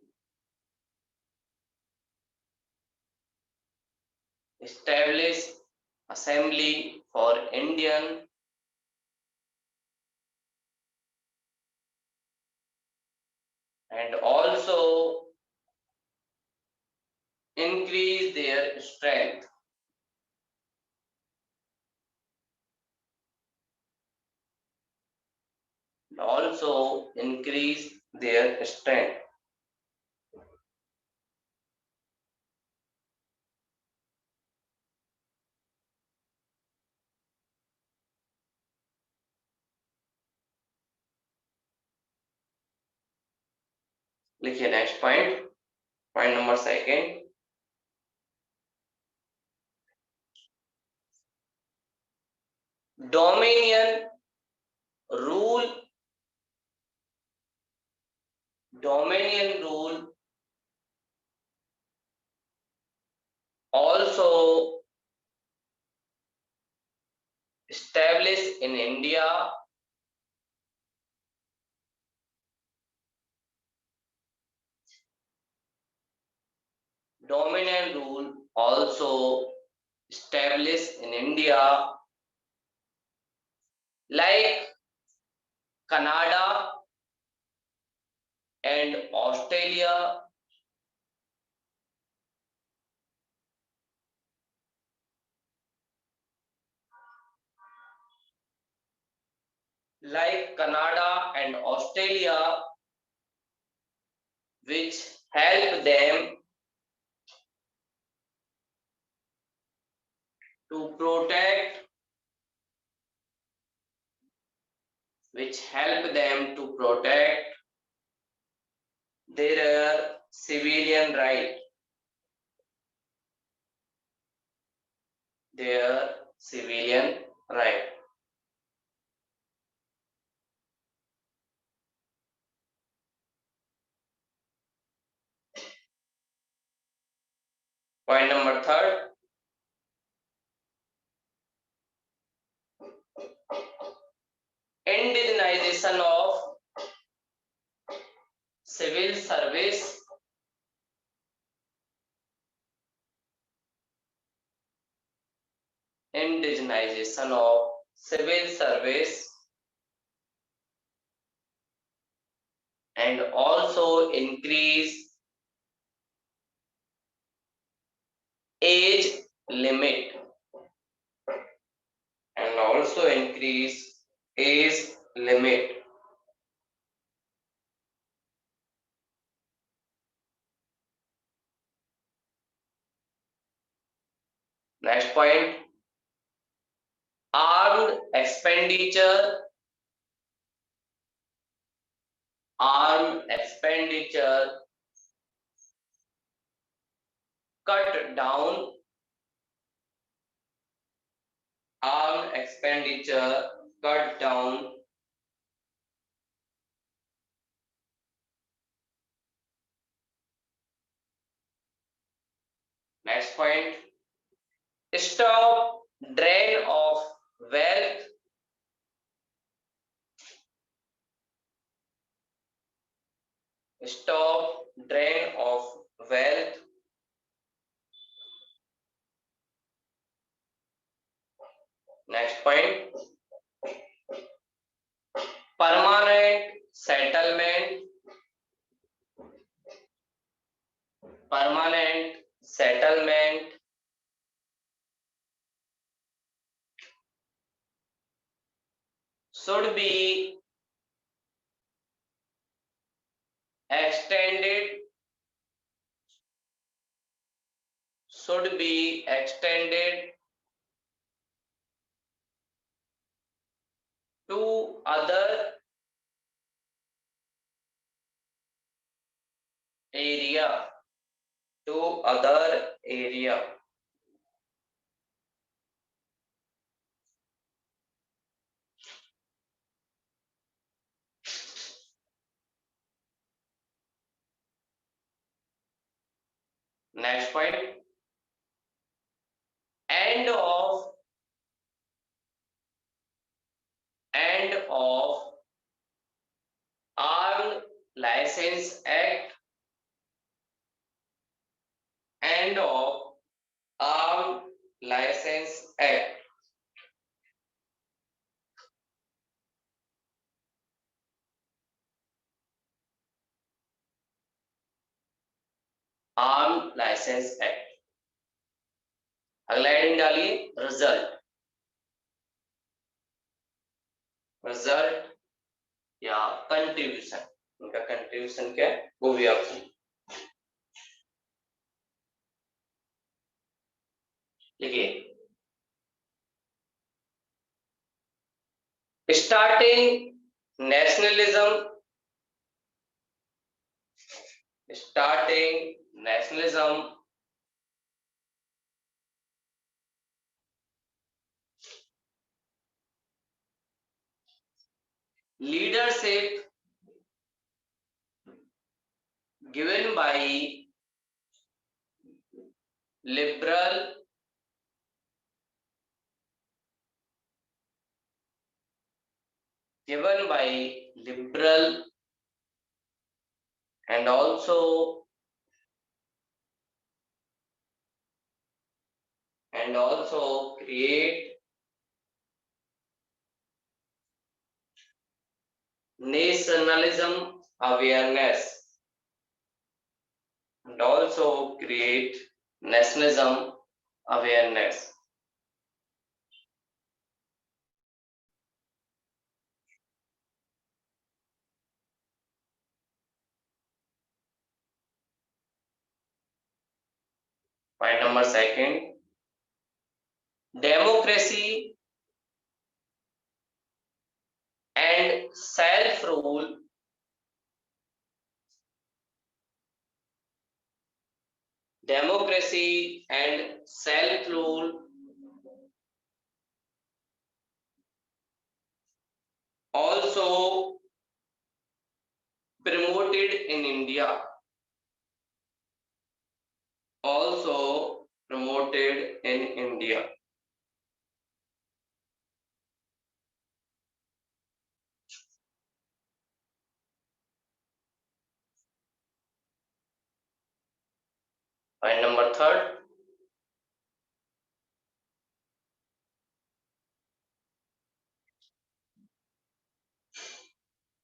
establish assembly for Indian and also increase their strength. Also increase their strength. लिखिए next point, point number second, dominion rule, dominion rule also established in India dominion rule also established in India like Canada and Australia, like Canada and Australia, which help them to protect, which help them to protect their civilian right, their civilian right. Point number third, indigenization of civil service, indigenization of civil service and also increase age limit, and also increase age limit. Next point, armed expenditure, armed expenditure cut down, armed expenditure cut down next point, stop drain of wealth, stop drain of wealth, next point, permanent settlement, permanent settlement should be extended, should be extended to other area, to other area. Next point, end of Armed License Act, end of Armed License Act. Arm licence act. अगला heading डालिए result, result या contribution, उनका contribution क्या है वो भी आप लिखिए। Starting nationalism, starting nationalism, leadership given by liberal, given by liberal and also create nationalism awareness, and also create nationalism awareness. Point number second, democracy and self-rule, democracy and self-rule also promoted in India, also promoted in India. Point number third,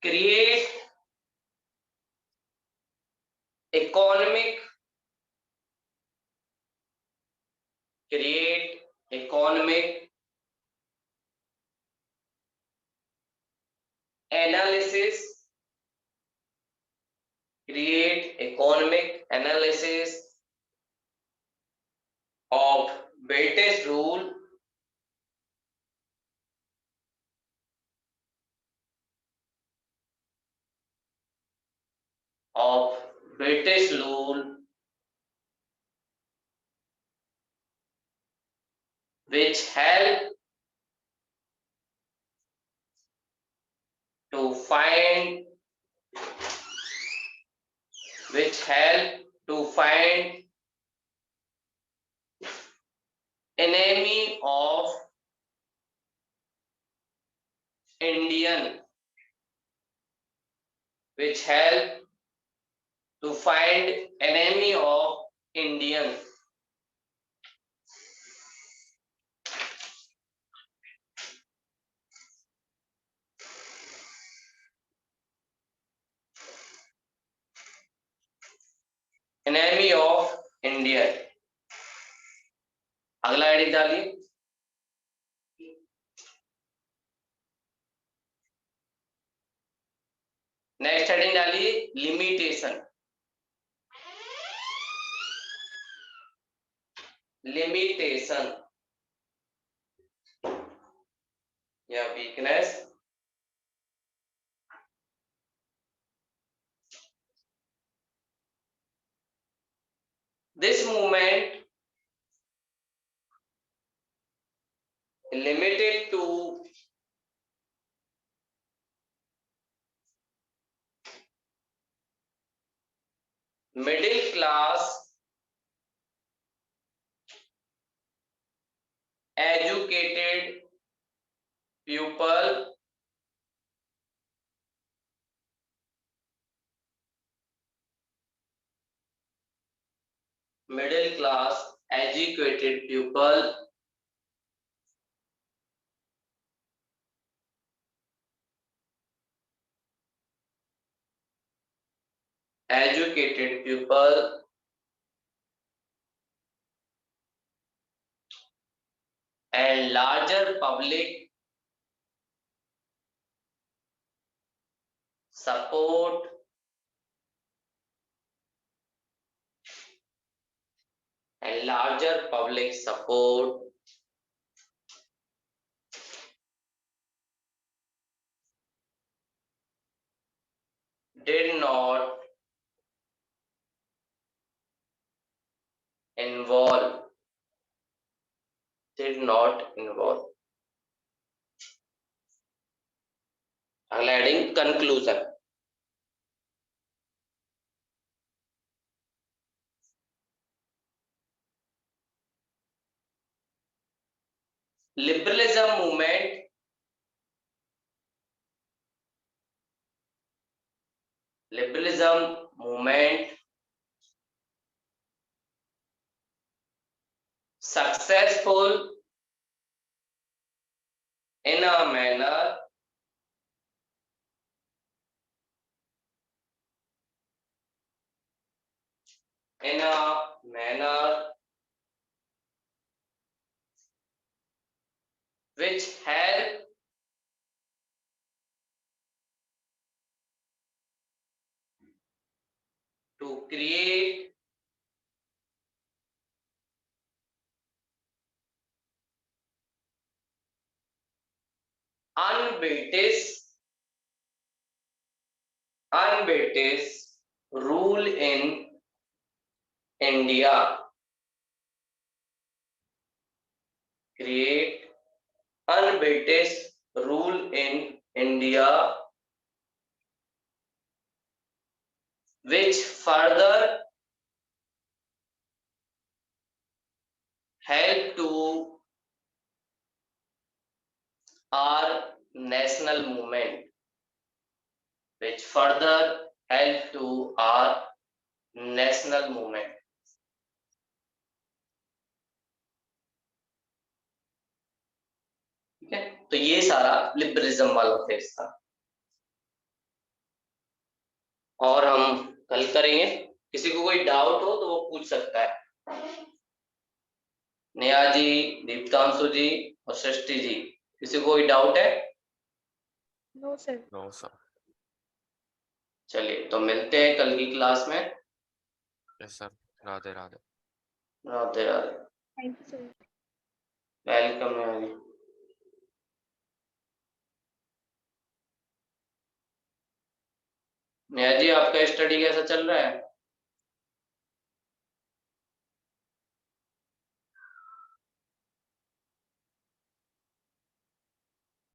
create economic, create economic analysis, create economic analysis of British rule, of British rule, which help to find enemy of Indian, which help to find enemy of Indian. Enemy of Indian. अगला heading डालिए. Next heading डालिए limitation. Limitation या weakness. This movement limited to middle class educated people middle class educated people and larger public support did not involve अगला heading conclusion. Liberalism movement successful in a manner which help to create unbeaten rule in India. Create unbeaten rule in India, which further help to our national movement. ठीक है, तो ये सारा liberalism वाला phase था और हम कल करेंगे. किसी को कोई डाउट हो तो वो पूछ सकता है. नेहा जी, दीप्तांशु जी और सृष्टि जी, किसी को कोई डाउट है? No sir. चलिए तो मिलते हैं कल की क्लास में. Yes sir. Radhe Radhe. Radhe Radhe. Thank you sir. Welcome Neha ji. Neha ji, आपका स्टडी कैसा चल रहा है?